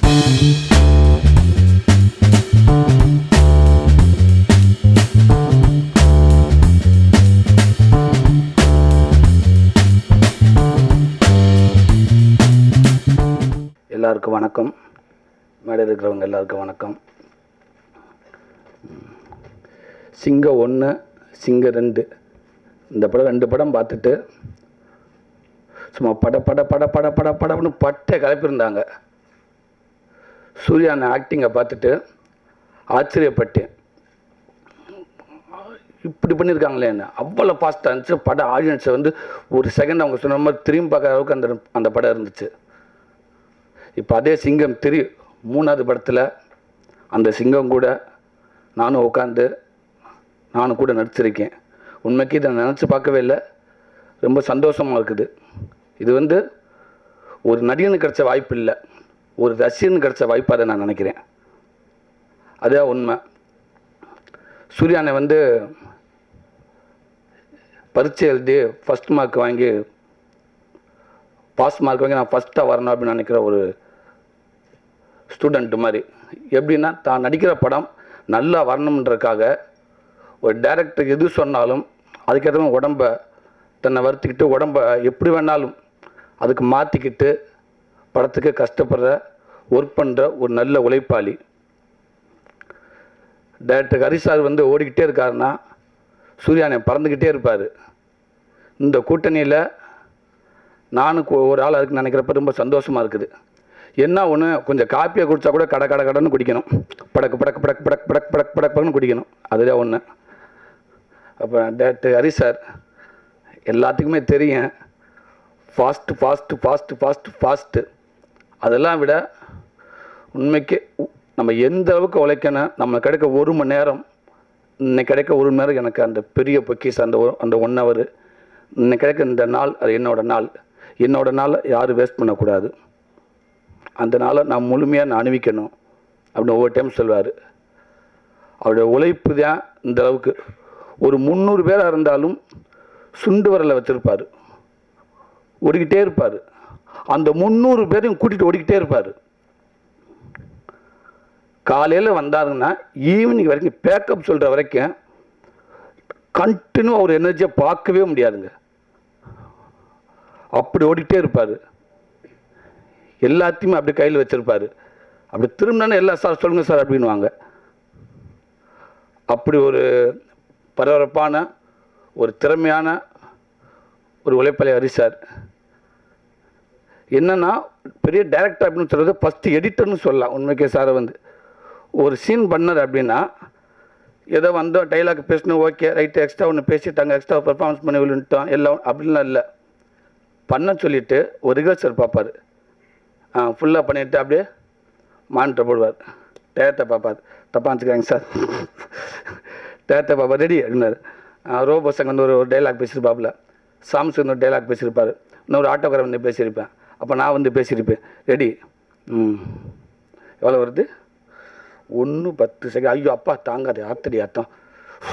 எல்லாருக்கும் வணக்கம். மேடை இருக்கிறவங்க எல்லாருக்கும் வணக்கம். சிங்கம் 1, சிங்கம் 2 இந்த படம் 2 படம் பார்த்துட்டு சும்மா படன்னு பட்டை கிளப்பியிருந்தாங்க. சூர்யா ஆக்டிங்கை பார்த்துட்டு ஆச்சரியப்பட்டேன். இப்படி பண்ணியிருக்காங்களே என்ன, அவ்வளோ ஃபாஸ்ட்டாக இருந்துச்சு படம். ஆடியன்ஸை வந்து ஒரு செகண்ட் அவங்க சொன்ன மாதிரி திரும்பி பார்க்குற அளவுக்கு அந்த படம் இருந்துச்சு. இப்போ அதே சிங்கம் 3வது படத்தில் அந்த சிங்கம் கூட நானும் உட்காந்து நானும் கூட நடிச்சிருக்கேன். உண்மைக்கு இதை நினச்சி பார்க்கவே இல்லை. ரொம்ப சந்தோஷமாக இருக்குது. இது வந்து ஒரு நடிகனுக்கு கிடைச்ச வாய்ப்பு இல்லை, ஒரு ரசிகனுக்கு கிடைச்ச வாய்ப்பாக அதை நான் நினைக்கிறேன். அதே உண்மை. சூர்யானை வந்து பரீட்சை எழுதி ஃபஸ்ட் மார்க் வாங்கி பாஸ் மார்க் வாங்கி நான் ஃபஸ்ட்டாக வரணும் அப்படின்னு நினைக்கிற ஒரு ஸ்டூடெண்ட்டு மாதிரி. எப்படின்னா தான் நடிக்கிற படம் நல்லா வரணுன்றதுக்காக ஒரு டைரக்டர் எது சொன்னாலும் அதுக்கேற்ற உடம்பை தன்னை வருத்திக்கிட்டு உடம்பை எப்படி வேணாலும் அதுக்கு மாற்றிக்கிட்டு படத்துக்கு கஷ்டப்படுற ஒர்க் பண்ணுற ஒரு நல்ல உழைப்பாளி. டைரக்டர் ஹரி சார் வந்து ஓடிக்கிட்டே இருக்காருன்னா சூர்யானை பறந்துக்கிட்டே இருப்பார். இந்த கூட்டணியில் நானும் ஒரு ஆள் அதுக்கு நினைக்கிறப்ப ரொம்ப சந்தோஷமாக இருக்குது. என்ன ஒன்று, கொஞ்சம் காப்பியை குடித்தா கூட கடன்னு குடிக்கணும். படக்குன்னு குடிக்கணும். அதுதான் ஒன்று. அப்போ டைரக்டர் ஹரி சார் எல்லாத்துக்குமே தெரியும், ஃபாஸ்ட்டு. அதெல்லாம் விட உண்மைக்கு நம்ம எந்த அளவுக்கு உழைக்கணும். நம்ம கிடைக்க 1 மணி நேரம், இன்னைக்கு கிடைக்க 1 மணி நேரம் எனக்கு அந்த பெரிய பொக்கிஸ். அந்த 1 ஹவர் இன்னைக்கு கிடைக்க இந்த நாள், அது என்னோட நாள் யாரும் வேஸ்ட் பண்ணக்கூடாது. அந்த நாளை நான் முழுமையாக அணிவிக்கணும் அப்படின்னு ஒவ்வொரு டைம் சொல்வார். அவருடைய உழைப்பு தான் இந்த அளவுக்கு. ஒரு 300 பேராக இருந்தாலும் சுண்டு வரலை வச்சுருப்பார், ஓடிக்கிட்டே இருப்பார். அந்த 300 பேரையும் கூட்டிகிட்டு ஓடிக்கிட்டே இருப்பார். காலையில் வந்தாருங்கன்னா ஈவினிங் வரைக்கும் பேக்கப் சொல்கிற வரைக்கும் கண்டினியூ அவர் எனர்ஜியை பார்க்கவே முடியாதுங்க. அப்படி ஓடிக்கிட்டே இருப்பார். எல்லாத்தையுமே அப்படி கையில் வச்சுருப்பார். அப்படி திரும்பினா எல்லாம் சார் சொல்லுங்கள் சார் அப்படின்வாங்க. அப்படி ஒரு பரபரப்பான ஒரு திறமையான ஒரு உழைப்பாளி ஹரி சார். என்னென்னா பெரிய டைரக்டர் அப்படின்னு சொல்கிறது ஃபஸ்ட்டு எடிட்டர்னு சொல்லலாம். உண்மைக்கே சாரை வந்து ஒரு சீன் பண்ணார் அப்படின்னா ஏதோ வந்தோம் டைலாக் பேசணும், ஓகே ரைட்டு, எக்ஸ்ட்ரா ஒன்று பேசிட்டாங்க, எக்ஸ்ட்ரா பர்ஃபார்மன்ஸ் பண்ணி விழுந்துட்டோம் எல்லாம் அப்படின்லாம் இல்லை. பண்ண சொல்லிவிட்டு ஒரு ரிஹர்சல் பார்ப்பார். ஃபுல்லாக பண்ணிவிட்டு அப்படியே மானிட்டர் போடுவார். டேரக்டரை பார்ப்பார். தப்பாக வச்சுக்கிறாங்க சார். டேரக்டரை பார்ப்பார். ரெடி அப்படின்னாரு. ரோபோ சங்க வந்து ஒரு டைலாக் பேசியிருப்பாப்புல. சாம்சங் ஒரு டைலாக் பேசியிருப்பார். இன்னொரு ஆட்டோகிராஃப் வந்து பேசியிருப்பேன். அப்போ நான் வந்து பேசியிருப்பேன். ரெடி. எவ்வளோ வருது? 1:10 செகண்ட். ஐயோ அப்பா தாங்காது, ஆத்தடி அர்த்தம்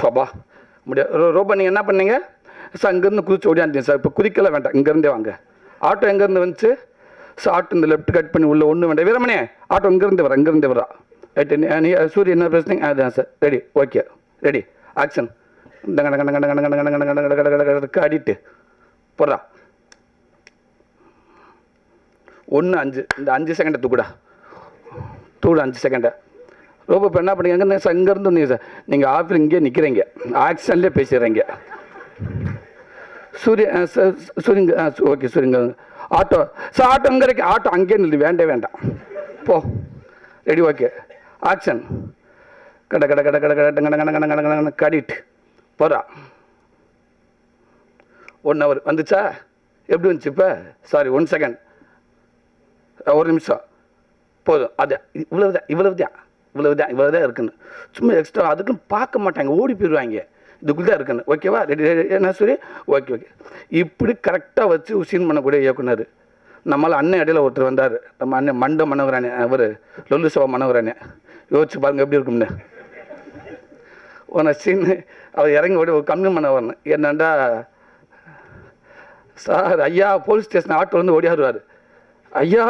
அப்பா முடியாது. ரோபோ நீங்கள் என்ன பண்ணீங்க சார்? இங்கேருந்து குதிச்சு ஓடியாந்தீங்க சார். இப்போ குதிக்கலாம் வேண்டாம், இங்கேருந்தே வாங்க. ஆட்டோ எங்கேருந்து வந்துச்சு சார்? ஆட்டோ இந்த லெஃப்ட் கட் பண்ணி உள்ள ஒன்றும் வேண்டாம். வீரமணே ஆட்டோ இங்கேருந்து வரா. ரைட்டு. நீ சூரிய என்ன பேசுனீங்க? அதுதான் sir. Ready, okay, ready, action. அடிட்டு போடுறா. 1:05. இந்த 5 செகண்டை தூக்குடா 5 செகண்டை. ரொம்ப இப்போ என்ன பண்ணீங்க சார்? இங்கேருந்து வந்தீங்க சார். நீங்கள் ஆஃபீஸ் இங்கேயே நிற்கிறீங்க, ஆக்ஷன்லேயே பேசிடுறீங்க. சூரியங்க ஓகே சூரியங்க. ஆட்டோ சார், ஆட்டோ அங்கே இருக்கு. ஆட்டோ அங்கேயே நில்லு, வேண்டாம் போ. Ready, okay, action. கட கடிட்டு போகிறா. 1 ஹவர் வந்துச்சா? எப்படி வந்துச்சு இப்போ? சாரி 1 செகண்ட், 1 நிமிஷம் போதும். அது இவ்வளவுதான் இருக்குன்னு சும்மா எக்ஸ்ட்ரா அதுக்குன்னு பார்க்க மாட்டாங்க, ஓடி போயிடுவாங்க. இதுக்குள்ளே தான் இருக்குன்னு. ஓகேவா? ரெடி என்ன சரி, ஓகே. இப்படி கரெக்டாக வச்சு சீன் பண்ணக்கூடிய இயக்குனர். நம்மளால் அண்ணன் இடையில ஒருத்தர் வந்தார். நம்ம அண்ணன் மண்ட மனோகரானே, அவர் லொல்லு சபா மனோகரானே. யோசிச்சு பாருங்கள் எப்படி இருக்கும்னு. சீன் அவர் இறங்கி ஓடி ஒரு கம்மி பண்ண வரணும். என்னண்டா சார், ஐயா போலீஸ் ஸ்டேஷன் ஆட்டோ வந்து ஓடியாருவார். ஐயா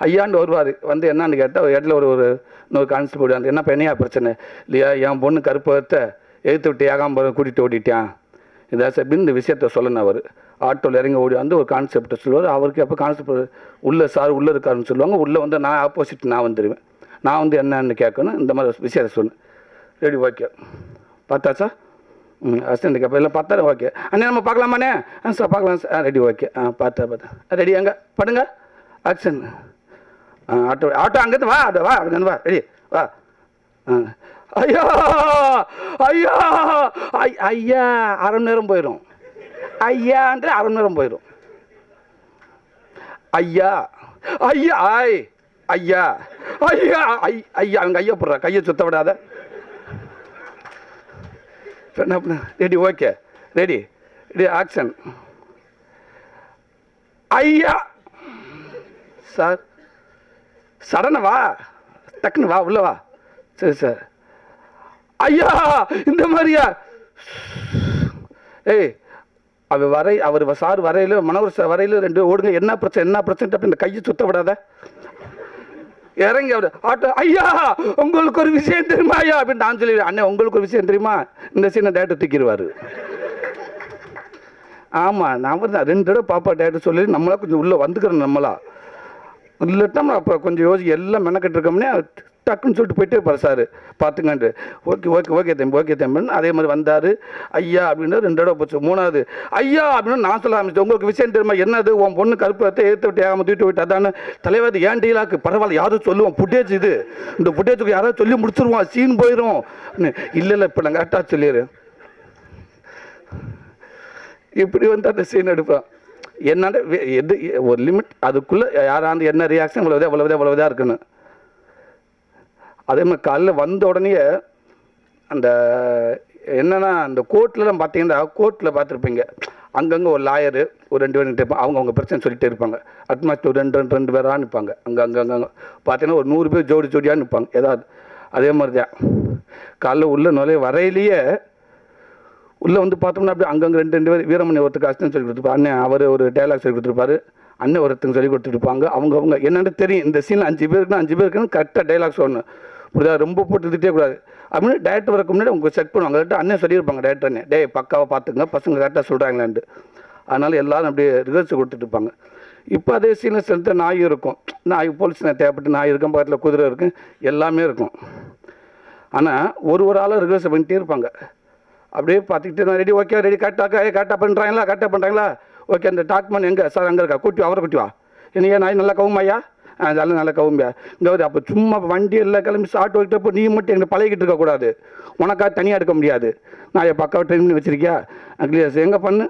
ஐயான்னு வருவார். வந்து என்னான்னு கேட்டால் இடத்துல ஒரு இன்னொரு கான்ஸ்டபிள் வந்து என்ன பெண்ணையா பிரச்சனை இல்லையா, என் பொண்ணு கருப்பத்தை எழுத்து விட்டு ஏகாம்பரம் கூட்டிகிட்டு ஓட்டிட்டான் இதாச்சு அப்படின்னு இந்த விஷயத்த சொல்லணும். அவர் ஆட்டோவில் இறங்கி ஓடி வந்து ஒரு கான்செப்டை சொல்லுவார். அவருக்கு எப்போ கான்செப்ட் உள்ளே சார் உள்ளே இருக்காருன்னு சொல்லுவாங்க. உள்ளே வந்து நான் ஆப்போசிட் நான் வந்துடுவேன். நான் வந்து என்னன்னு கேட்கணும், இந்த மாதிரி விஷயத்தை சொன்னேன். Ready okay பார்த்தாச்சா? அசிஸ்டண்ட் கேட்பேன் இல்லை பார்த்தா ஓகே அண்ணே நம்ம பார்க்கலாமாண்ணே? சார் பார்க்கலாம் சார். ரெடி ஓகே பார்த்தேன் ரெடி அங்கே பண்ணுங்க ஆக்ஷன். ஆட்டோ ஆட்டோ அங்கேருந்து வா வா அங்கேருந்து வா ரெடி வா. ஐயா ஐயா ஐயா அரை மணி நேரம் போயிடும். ஐயான்ற அரை மணி நேரம் போயிடும். ஐயா ஐயா ஐய் ஐயா ஐயா ஐயா அவங்க ஐயா போடுறா கையை சுத்த விடாத. என்ன பண்ண ready okay ready ready action. ஐயா சார் சடனை வா டக்குன்னு வா உள்ள வா. சரி சார். ஐயா இந்த மாதிரியா? ஏய் அவர் சார் வரையில மனோகர் சார் வரையில ரெண்டு ஓடுங்க. என்ன பிரச்சனை அப்படி இந்த கையை சுத்த விடாத. இறங்கி அவர் ஆட்டோ ஐயா உங்களுக்கு ஒரு விஷயம் தெரியுமா ஐயா அப்படின்னு நான் சொல்லிடுவேன். அண்ணே உங்களுக்கு ஒரு விஷயம் தெரியுமா? இந்த சீனை டேரக்டர் தூக்கிடுவார். ஆமாம் நான் தான் 2 தடவை பாப்பா டேரக்டர் சொல்லி நம்மளா கொஞ்சம் உள்ளே வந்துக்கிறோம். நம்மளா இல்லட்டா அப்புறம் கொஞ்சம் யோசிச்சு எல்லாம் மெனக்கட்டு இருக்கோம்னே டக்குன்னு சொல்லிட்டு போயிட்டே இருப்பார் சார் பார்த்துங்கன்ட்டு. ஓகே ஓகே ஓகே தம்பி அதே மாதிரி வந்தார். ஐயா அப்படின்னு 2 தடவை போச்சு. 3வது ஐயா அப்படின்னு நான் சொல்ல ஆரம்பிச்சேன். உங்களுக்கு விஷயம் தெரியுமா? என்னது உன் பொண்ணு கருப்பு எடுத்து விட்டு ஏகாம தூக்கிட்டு போயிட்டு அதான தலைவாதி ஏன் டீலாக்கு பரவாயில்ல யாரும் சொல்லுவோம் புட்டேஜ் இது இந்த புட்டேஜுக்கு யாராவது சொல்லி முடிச்சிருவோம் சீன் போயிடும். இல்லை இப்போ நான் கரெக்டாக சொல்லிடுறேன். இப்படி வந்து அந்த சீன் எடுப்பேன். என்னன்னா எது ஒரு லிமிட் அதுக்குள்ளே யாராவது என்ன ரியாக்ஷன் இவ்வளவுதான் இருக்குன்னு. அதே மாதிரி காலைல வந்த உடனே அந்த என்னென்னா அந்த கோர்ட்லலாம் பார்த்தீங்கன்னா கோர்ட்டில் பார்த்துருப்பீங்க அங்கங்கே ஒரு லாயரு ஒரு 2 பேர் நிற்பாங்க. அவங்க பிரச்சனை சொல்லிகிட்டே இருப்பாங்க. அட்மாஸ்ட் ஒரு 2 பேராக நிற்பாங்க. அங்கே பார்த்தீங்கன்னா ஒரு 100 பேர் ஜோடியாக நிற்பாங்க ஏதாவது. அதே மாதிரி தான் காலைல உள்ள நுழைய வரையிலேயே உள்ளே வந்து பார்த்தோம்னா அப்படி அங்கங்கே 2 பேர் வீரமணி ஒருத்தருக்கு அசிஸ்டன்ட் சொல்லி கொடுத்துருப்பாரு. அண்ணன் அவர் ஒரு டைலாக் சொல்லி கொடுத்துருப்பாரு. அண்ணன் ஒருத்தங்க சொல்லி கொடுத்துருப்பாங்க. அவங்க என்னென்னு தெரியும் இந்த சீனில் 5 பேருக்குன்னா 5 பேருக்குன்னு கரெக்டாக டைலாக் சொல்லணும். புரியுதா? ரொம்ப போட்டு திட்டே கூடாது அப்படின்னு டேரக்டர் வரக்கு முன்னாடி உங்க செக் பண்ணுவாங்க. கரெக்டாக அண்ணன் சொல்லியிருப்பாங்க டேரக்டர் அண்ணே டே பக்காவை பார்த்துங்க பசங்க கரெக்டாக சொல்கிறாங்களான்ட்டு. அதனால் எல்லோரும் அப்படியே ரிஹர்சல் கொடுத்துட்டு இருப்பாங்க. இப்போ அதே சீனில் சேர்த்து நாய் இருக்கும். நாய் போலீஸ் தேவைப்பட்டு நாய் இருக்கும், பக்கத்தில் குதிரை இருக்கும், எல்லாமே இருக்கும். ஆனால் ஒரு ஆளாக ரிஹர்சல் பண்ணிட்டே இருப்பாங்க. அப்படியே பார்த்துக்கிட்டு நான் ரெடி ஓகே ரெடி கரெக்டாக பண்ணுறாங்களா ஓகே அந்த டாக்குமெண்ட் எங்கே சார் அங்கே இருக்கா கூட்டி அவரை கூட்டி வா. என்னையா நாய் நல்லா கவுமாயா? அதெல்லாம் நல்லா கவும்பியா இங்கே வருது. அப்போ சும்மா வண்டி எல்லாம் கிளம்பி ஆட்டோ ஓட்டிட்டப்போ நீ மட்டும் எங்களை பழகிட்டு இருக்கக்கூடாது. உனக்காக தனியாக எடுக்க முடியாது. நான் என் பக்காவை ட்ரெயின் பண்ணி வச்சிருக்கியா? கிளியர்ஸ் எங்கே பண்ணு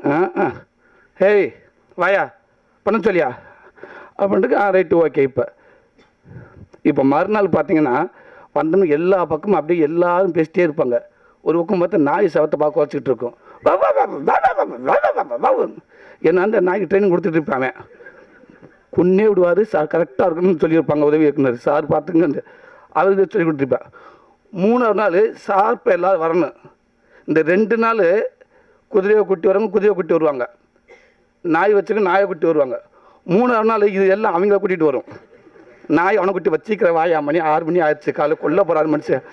ஹேய் வாயா பண்ண சொல்லியா அப்படின்ட்டு ரைட்டு ஓகே. இப்போ மறுநாள் பார்த்தீங்கன்னா வந்தோம்னா எல்லா பக்கமும் அப்படியே எல்லாரும் பேசிட்டே இருப்பாங்க. ஒரு பக்கம் பார்த்து நாய் சவத்தை பார்க்க வச்சுக்கிட்டு இருக்கும். ஏன்னா அந்த நாய்க்கு ட்ரைனிங் கொடுத்துட்டு இருப்பாங்க. கொன்னே விடுவார் சார் கரெக்டாக இருக்கணும்னு சொல்லியிருப்பாங்க உதவி இயக்குனர் சார் பார்த்துங்க அவருக்கு சொல்லி கொடுத்துருப்பேன். 3வது நாள் சார் இப்போ எல்லோரும் வரணும். இந்த 2 நாள் குதிரையை குட்டி வருவாங்க, நாய் வச்சுக்க நாயை குட்டி வருவாங்க. 3வது நாள் இது எல்லாம் அவங்கள கூட்டிகிட்டு வரும். நாய் அவனை குட்டி வச்சிக்கிற வாயா மணி 6 மணி ஆயிடுச்சு காலை கொல்ல போகிறாரு மனுஷன்.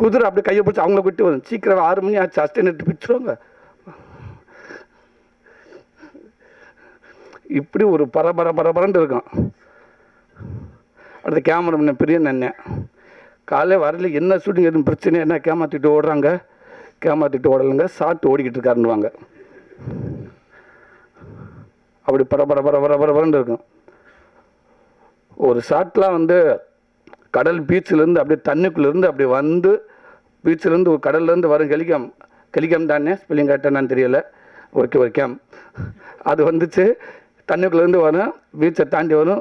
குதிரை அப்படி கையை பிடிச்சி அவங்கள குட்டி வரும். சீக்கிரம் 6 மணி ஆச்சு அஸ்டே நெட்டு பிடிச்சிருவாங்க. இப்படி ஒரு பரபரன்னு இருக்கும். அடுத்த கேமரா பெரிய நன்னேன் காலையில் வரல என்ன ஷூட்டிங் எதுவும் பிரச்சனை என்ன கேமாற்றிட்டு ஓடுறாங்க ஓடலைங்க சாப்பிட்டு ஓடிக்கிட்டு இருக்காருன்னுவாங்க. அப்படி பரபரன்னு இருக்கும். ஒரு ஷாட்லாம் வந்து கடல் பீச்சிலேருந்து அப்படியே தண்ணிக்குள்ளேருந்து அப்படி வந்து பீச்சிலேருந்து ஒரு கடல்லேருந்து வரும் கெலிகாம் தானே ஸ்பெல்லிங் கரெக்டாக நான் தெரியலை. ஒரு கேம் அது வந்துச்சு தண்ணிக்குள்ளேருந்து வரும் பீச்சை தாண்டி வரும்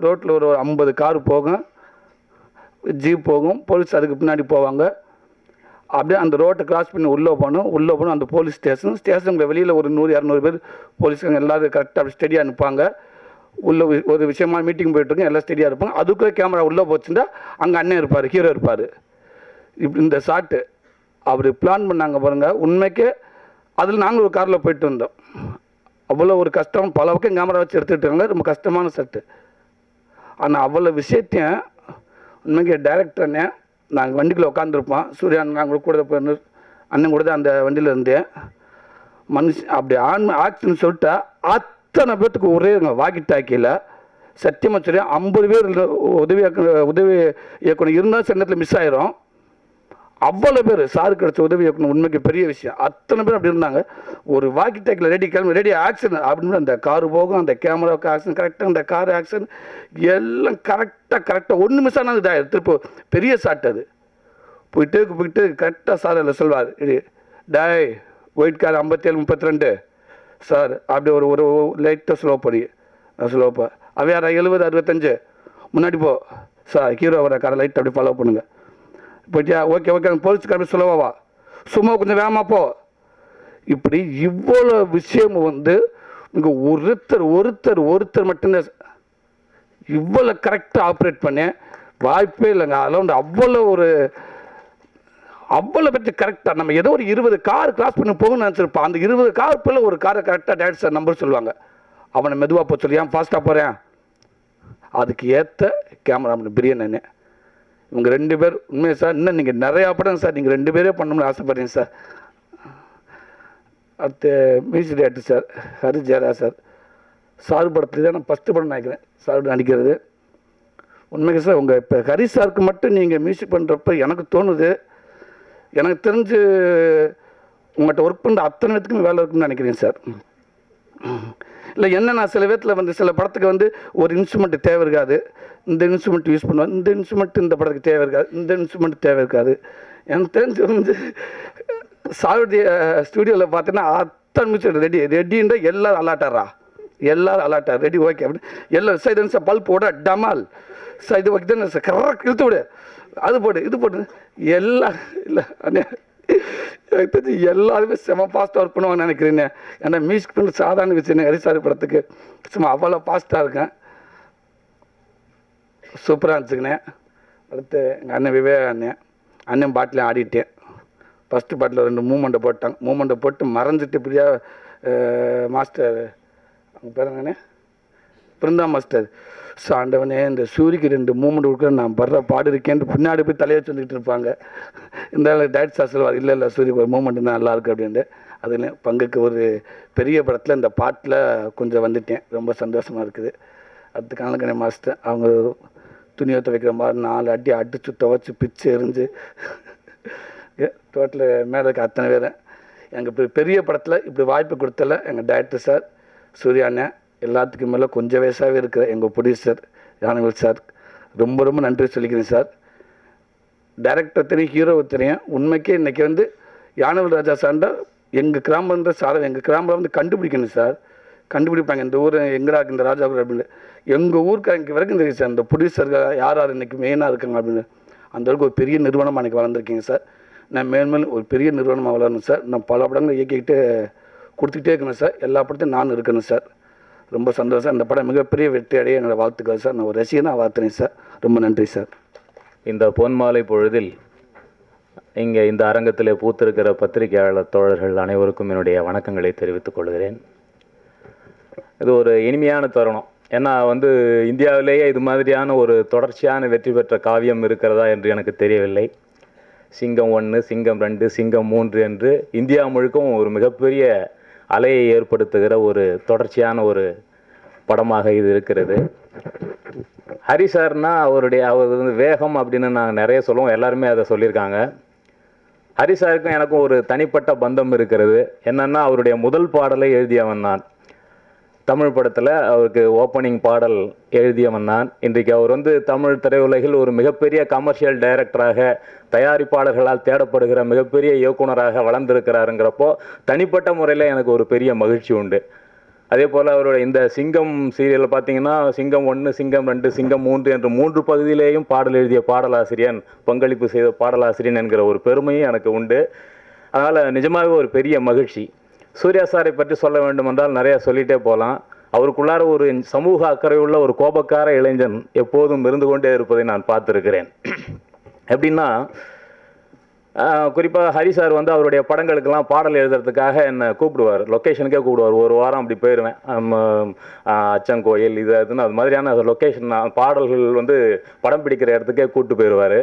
ரோட்டில் ஒரு 50 கார் போகும், ஜீப் போகும், போலீஸ் அதுக்கு பின்னாடி போவாங்க. அப்படியே அந்த ரோட்டை கிராஸ் பண்ணி உள்ளே போகணும். அந்த போலீஸ் ஸ்டேஷனுக்கு வெளியில் ஒரு 100-200 பேர் போலீஸ்காரங்க எல்லோரும் கரெக்டாக அப்படி ஸ்டெடியாக நிற்பாங்க. உள்ளே ஒரு விஷயமா மீட்டிங் போயிட்டுருக்கோம் எல்லாம் ஸ்டெடியாக இருப்பாங்க. அதுக்குள்ளே கேமரா உள்ளே போச்சுன்னா அங்கே அண்ணன் இருப்பார், ஹீரோ இருப்பார். இப்படி இந்த ஷாட்டு அப்படி பிளான் பண்ணாங்க பாருங்கள். உண்மைக்கே அதில் நாங்கள் ஒரு காரில் போயிட்டு வந்தோம். அவ்வளோ ஒரு கஷ்டம், பல பக்கம் கேமரா வச்சு எடுத்துகிட்டு இருக்காங்க, ரொம்ப கஷ்டமான செட்டு. ஆனால் அவ்வளோ விஷயத்தையும் உண்மைக்கு டைரக்டர்னே நாங்கள் வண்டிக்குள்ளே உட்காந்துருப்போம், சூர்யா நாங்கள் கூட போய் அண்ணன் கூட தான் அந்த வண்டியில் இருந்தேன். அப்படி ஆக்ஷன் சொல்லிட்டா அத்தனை பேர்த்துக்கு ஒரே வாக்கி டாக்கியில் சத்தியமாக சொல்லி 50 பேர் உதவி இயக்குனர் இருந்தால் சில நேரத்தில் மிஸ் ஆயிரும். அவ்வளோ பேர் சாருக்கு கிடச்ச உதவி இயக்குனர் உண்மைக்கு பெரிய விஷயம். அத்தனை பேர் அப்படி இருந்தாங்க. ஒரு வாக்கி டாக்கில் ரெடி கிளம்பி ரெடி ஆக்ஷன் அப்படின்னு அந்த காரு போகும், அந்த கேமராவுக்கு ஆக்ஷன் கரெக்டாக, அந்த கார் ஆக்ஷன் எல்லாம் கரெக்டாக ஒன்று மிஸ் ஆனால் இதாகிடும். திருப்பி பெரிய ஷாட் அது போயிட்டு கரெக்டாக சார் அதில் சொல்வார், டாய் ஒயிட் கார் 57 32 சார் அப்படி ஒரு லைட்டாக ஸ்லோ படி ஸ்லோப்பா அவையாரா 70 65 முன்னாடி போ சார், ஹீரோ வர காரை லைட் அப்படி ஃபாலோ பண்ணுங்க. போயிட்டியா? ஓகே போலீஸ் கார் ஸ்லோவா, சும்மா கொஞ்சம் வேகமாக போ. இப்படி இவ்வளோ விஷயம் இங்கே ஒருத்தர் மட்டும்தான் இவ்வளோ கரெக்டாக ஆப்ரேட் பண்ண வாய்ப்பே இல்லைங்க. அதில் அவ்வளோ பற்றி கரெக்டாக நம்ம ஏதோ ஒரு 20 கார் கிராஸ் பண்ணி போகணும்னு நினச்சிருப்பான். அந்த 20 கார் போல ஒரு காரை கரெக்டாக டேரக்டர் சார் நம்பர் சொல்லுவாங்க. அவனை மெதுவாக போக சொல்லி ஏன் ஃபாஸ்ட்டாக போகிறேன், அதுக்கு ஏற்ற கேமராமேன் பிரியன். இவங்க 2 பேர் உண்மையாக சார், இன்னும் நீங்கள் நிறையா படம் சார் நீங்கள் 2 பேரே பண்ணணும்னு ஆசைப்படுறீங்க சார். அடுத்து music director sir Hari ஜெயரா sir. Sir படத்துல தான் நான் ஃபஸ்ட்டு படம் நினைக்கிறேன் சார் நடிக்கிறது. உண்மைக்கு சார் உங்கள் இப்போ ஹரி சாருக்கு மட்டும் நீங்கள் மியூசிக் பண்ணுறப்ப எனக்கு தோணுது, எனக்கு தெரிஞ்சு உங்கள்கிட்ட ஒர்க் பண்ணுற அத்தனை பேத்துக்கும் வேலை இருக்குன்னு நினைக்கிறேன் சார். இல்லை என்னென்னா சில பேர்த்தில் சில படத்துக்கு ஒரு இன்ஸ்ட்ருமெண்ட் தேவை இருக்காது, இந்த இன்ஸ்ட்ருமெண்ட் யூஸ் பண்ணுவேன், இந்த இன்ஸ்ட்ருமெண்ட் இந்த படத்துக்கு தேவை இருக்காது, இந்த இன்ஸ்ட்ருமெண்ட் தேவை இருக்காது. எனக்கு தெரிஞ்சு சாருடைய ஸ்டூடியோவில் பார்த்தீங்கன்னா அத்தனை மியூசிக் ரெடின்ற எல்லாரும் அலாட்டார் ரெடி ஓகே அப்படின்னு எல்லாம் சார் சார் பல்ப் போட டமால் சார் இது ஓகே தானே சார் கரெக்ட் இழுத்து விடு அது போடு இது போடு எல்லாம் இல்லை எனக்கு தெரிஞ்சு எல்லாருமே செம ஃபாஸ்ட்டாக ஒர்க் பண்ணுவாங்கன்னு நினைக்கிறேன். ஏன்னா மியூசிக் பண்ண சாதாரண விஷயம் ஹரிசாரி படத்துக்கு சும்மா அவ்வளோ ஃபாஸ்ட்டாக இருக்கேன், சூப்பராக இருந்துச்சுங்கண்ணே. அடுத்து எங்கள் அண்ணன் விவேக் அண்ணன் பாட்டிலையும் ஆடிட்டேன். ஃபஸ்ட்டு பாட்டில் 2 மூமெண்ட்டை போட்டு மறைஞ்சிட்டு இப்படியா மாஸ்டர் அவங்க பேர் என்னண்ணே பிருந்தா மாஸ்டர் ஆண்டவனே இந்த சூரிக்கு 2 மூமெண்ட் கொடுக்குற நான் படுற பாடு இருக்கேன்ட்டு பின்னாடி போய் தலையை சொல்லிட்டு இருப்பாங்க. இந்த டேரக்டர் சார் சொல்லுவார், இல்லை சூரிக்கு ஒரு மூமெண்ட் தான் நல்லாயிருக்கு அப்படின்ட்டு. அதில் பங்குக்கு ஒரு பெரிய படத்தில் இந்த பாட்டில் கொஞ்சம் வந்துட்டேன், ரொம்ப சந்தோஷமாக இருக்குது. அடுத்து கனகணி மாஸ்டர் அவங்க துணியை துவைக்கிற மாதிரி 4 அடி அடித்து துவைச்சி பிச்சு எரிஞ்சு டோட்டல் மேலே இருக்க அத்தனை பேர் எனக்கு பெரிய படத்தில் இப்படி வாய்ப்பு கொடுத்தல எங்கள் டைரக்டர் சார் சூர்யாண்ணே, எல்லாத்துக்கும் மேலே கொஞ்சம் வயசாகவே இருக்கிற எங்கள் ப்ரொடியூசர் ஞானவேல் சார் ரொம்ப நன்றி சொல்லிக்கிறேன் சார். டைரக்டர் தெரியும், ஹீரோவை தெரியும். உண்மைக்கே இன்றைக்கி ஞானவேல் ராஜா சார்ண்டா எங்கள் கிராமன்ற சாரம் எங்கள் கிராமத்தில் கண்டுபிடிக்கணும் சார், கண்டுபிடிப்பாங்க இந்த ஊர் எங்கடா இந்த ராஜா அப்படின்னு. எங்கள் ஊருக்கு இங்கே வரைக்கும் தெரியும் சார் இந்த ப்ரொடியூசர்கள் யார் இன்றைக்கி மெயினாக இருக்காங்க அப்படின்னு. அந்தளவுக்கு ஒரு பெரிய நிறுவனமாக எனக்கு வளர்ந்துருக்கீங்க சார். நான் மேலும் ஒரு பெரிய நிறுவனமாக வளரணும் சார். நான் பல படங்கள் இயக்கிக்கிட்டு கொடுத்துக்கிட்டே இருக்கணும் சார். எல்லா படத்தையும் நான் இருக்கணும் சார். ரொம்ப சந்தோஷம். அந்த படம் மிகப்பெரிய வெற்றி அடைய என்னோடய வாழ்த்துக்கள் சார். நான் ஒரு ரசிகனாக வாழ்த்துறேன் சார். ரொம்ப நன்றி சார். இந்த பொன்மாலை பொழுதில் இங்கே இந்த அரங்கத்தில் பூத்திருக்கிற பத்திரிகையாளர் தோழர்கள் அனைவருக்கும் என்னுடைய வணக்கங்களை தெரிவித்துக் கொள்கிறேன். இது ஒரு இனிமையான தருணம். ஏன்னா இந்தியாவிலேயே இது மாதிரியான ஒரு தொடர்ச்சியான வெற்றி பெற்ற காவியம் இருக்கிறதா என்று எனக்கு தெரியவில்லை. சிங்கம் 1, சிங்கம் 2, சிங்கம் 3 என்று இந்தியா முழுக்கும் ஒரு மிகப்பெரிய அலையை ஏற்படுத்துகிற ஒரு தொடர்ச்சியான ஒரு படமாக இது இருக்கிறது. ஹரி சார்னா அவர் வேகம் அப்படின்னு நாங்கள் நிறைய சொல்லுவோம், எல்லாருமே அதை சொல்லியிருக்காங்க. ஹரி சாருக்கும் எனக்கும் ஒரு தனிப்பட்ட பந்தம் இருக்கிறது. என்னன்னா அவருடைய முதல் பாடலை எழுதியவன் நான். தமிழ் படத்தில் அவருக்கு ஓப்பனிங் பாடல் எழுதியவன் நான். இன்றைக்கு அவர் தமிழ் திரையுலகில் ஒரு மிகப்பெரிய கமர்ஷியல் டைரக்டராக, தயாரிப்பாளர்களால் தேடப்படுகிற மிகப்பெரிய இயக்குனராக வளர்ந்திருக்கிறாருங்கிறப்போ தனிப்பட்ட முறையில் எனக்கு ஒரு பெரிய மகிழ்ச்சி உண்டு. அதே போல் அவருடைய இந்த சிங்கம் சீரியல் பார்த்தீங்கன்னா சிங்கம் 1, சிங்கம் 2, சிங்கம் 3 என்று 3 பகுதியிலேயும் பாடல் எழுதிய பாடலாசிரியன், பங்களிப்பு செய்த பாடலாசிரியன் என்கிற ஒரு பெருமையும் எனக்கு உண்டு. அதனால் நிஜமாகவே ஒரு பெரிய மகிழ்ச்சி. சூர்யா சாரை பற்றி சொல்ல வேண்டும் என்றால் நிறையா சொல்லிகிட்டே போகலாம். அவருக்குள்ளார ஒரு சமூக அக்கறை உள்ள ஒரு கோபக்கார இளைஞன் எப்போதும் இருந்து கொண்டே இருப்பதை நான் பார்த்துருக்கிறேன். எப்படின்னா குறிப்பாக ஹரி சார் வந்து அவருடைய படங்களுக்கெல்லாம் பாடல் எழுதுறதுக்காக என்னை கூப்பிடுவார், லொக்கேஷனுக்கே கூப்பிடுவார். ஒரு வாரம் அப்படி போயிடுவேன். அச்சங்கோயில் இது அதுன்னு அது மாதிரியான லொக்கேஷன் பாடல்கள் வந்து படம் பிடிக்கிற இடத்துக்கே கூப்பிட்டு போயிடுவார்.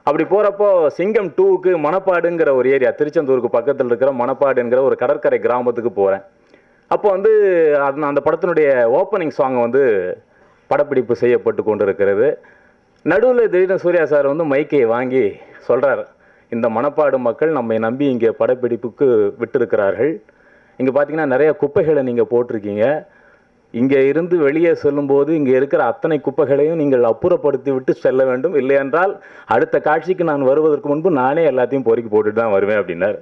அப்படி போகிறப்போ சிங்கம் 2க்கு மணப்பாடுங்கிற ஒரு ஏரியா, திருச்செந்தூருக்கு பக்கத்தில் இருக்கிற மணப்பாடுங்கிற ஒரு கடற்கரை கிராமத்துக்கு போகிறேன். அப்போ வந்து அந்த படத்தினுடைய ஓப்பனிங் சாங் வந்து படப்பிடிப்பு செய்யப்பட்டு கொண்டு இருக்கிறது. நடுவில் திடீர்னு சூர்யா சார் வந்து மைக்கை வாங்கி சொல்கிறார், இந்த மணப்பாடு மக்கள் நம்மை நம்பி இங்கே படப்பிடிப்புக்கு விட்டிருக்கிறார்கள். இங்கே பார்த்தீங்கன்னா நிறைய குப்பைகளை நீங்கள் போட்டிருக்கீங்க. இங்கே இருந்து வெளியே செல்லும்போது இங்கே இருக்கிற அத்தனை குப்பைகளையும் நீங்கள் அப்புறப்படுத்தி விட்டு செல்ல வேண்டும், இல்லையென்றால் அடுத்த காட்சிக்கு நான் வருவதற்கு முன்பு நானே எல்லாத்தையும் பொறுக்கி போட்டுட்டு தான் வருவேன் அப்படின்னார்.